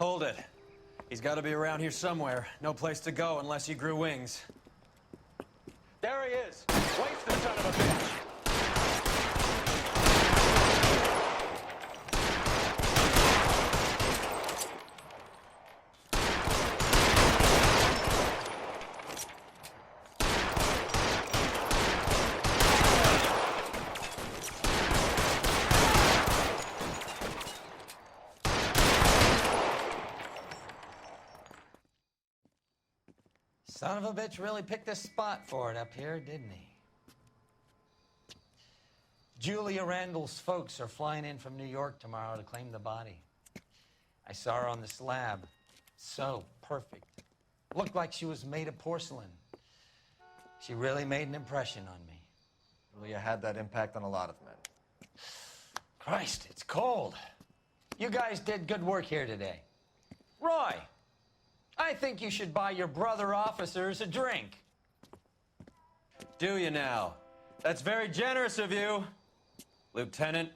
Speaker 2: pulled it. He's got to be around here somewhere. No place to go unless he grew wings. There he is! Wasted son of a bitch!
Speaker 9: Son of a bitch really picked a spot for it up here, didn't he? Julia Randall's folks are flying in from New York tomorrow to claim the body. I saw her on the slab. So perfect. Looked like she was made of porcelain. She really made an impression on me.
Speaker 3: Julia had that impact on a lot of men.
Speaker 9: Christ, it's cold. You guys did good work here today. Roy, I think you should buy your brother officers a drink.
Speaker 2: Do you now? That's very generous of you, Lieutenant.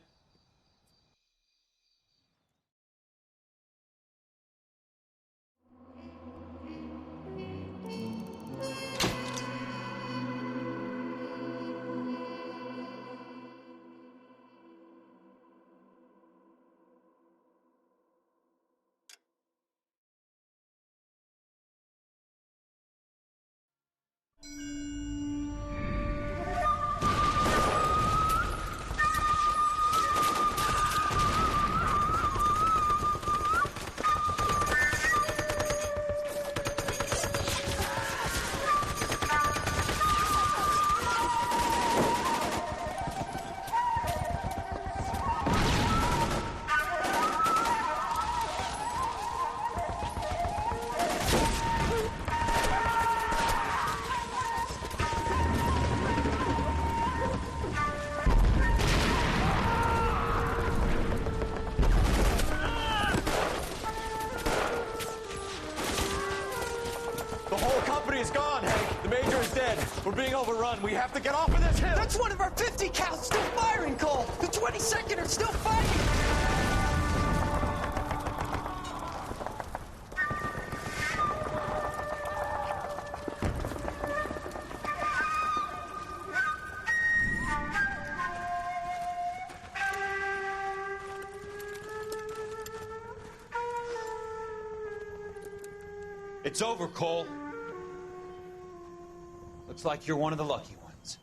Speaker 13: We're being overrun. We have to get off of this hill. That's one of our 50 cals still firing, Cole. The 22nd are still fighting. It's over, Cole.
Speaker 2: Looks like you're one of the lucky ones.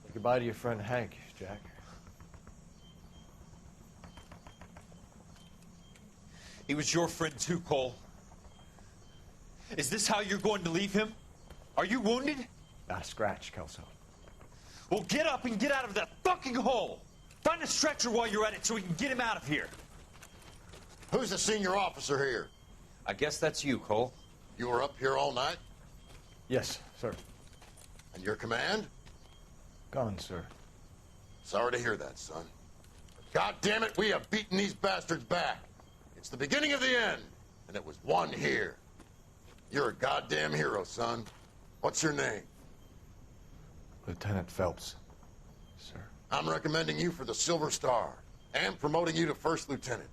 Speaker 3: Say goodbye to your friend Hank, Jack.
Speaker 13: He was your friend too, Cole. Is this how you're going to leave him? Are you wounded?
Speaker 3: Not a scratch, Kelso.
Speaker 13: Well, get up and get out of that fucking hole. Find a stretcher while you're at it so we can get him out of here.
Speaker 7: Who's the senior officer here?
Speaker 13: I guess that's you, Cole.
Speaker 7: You were up here all night?
Speaker 3: Yes, sir.
Speaker 7: And your command?
Speaker 3: Gone, sir.
Speaker 7: Sorry to hear that, son. But God damn it, we have beaten these bastards back. It's the beginning of the end, and it was won here. You're a goddamn hero, son. What's your name?
Speaker 3: Lieutenant Phelps, sir.
Speaker 7: I'm recommending you for the Silver Star and promoting you to First Lieutenant.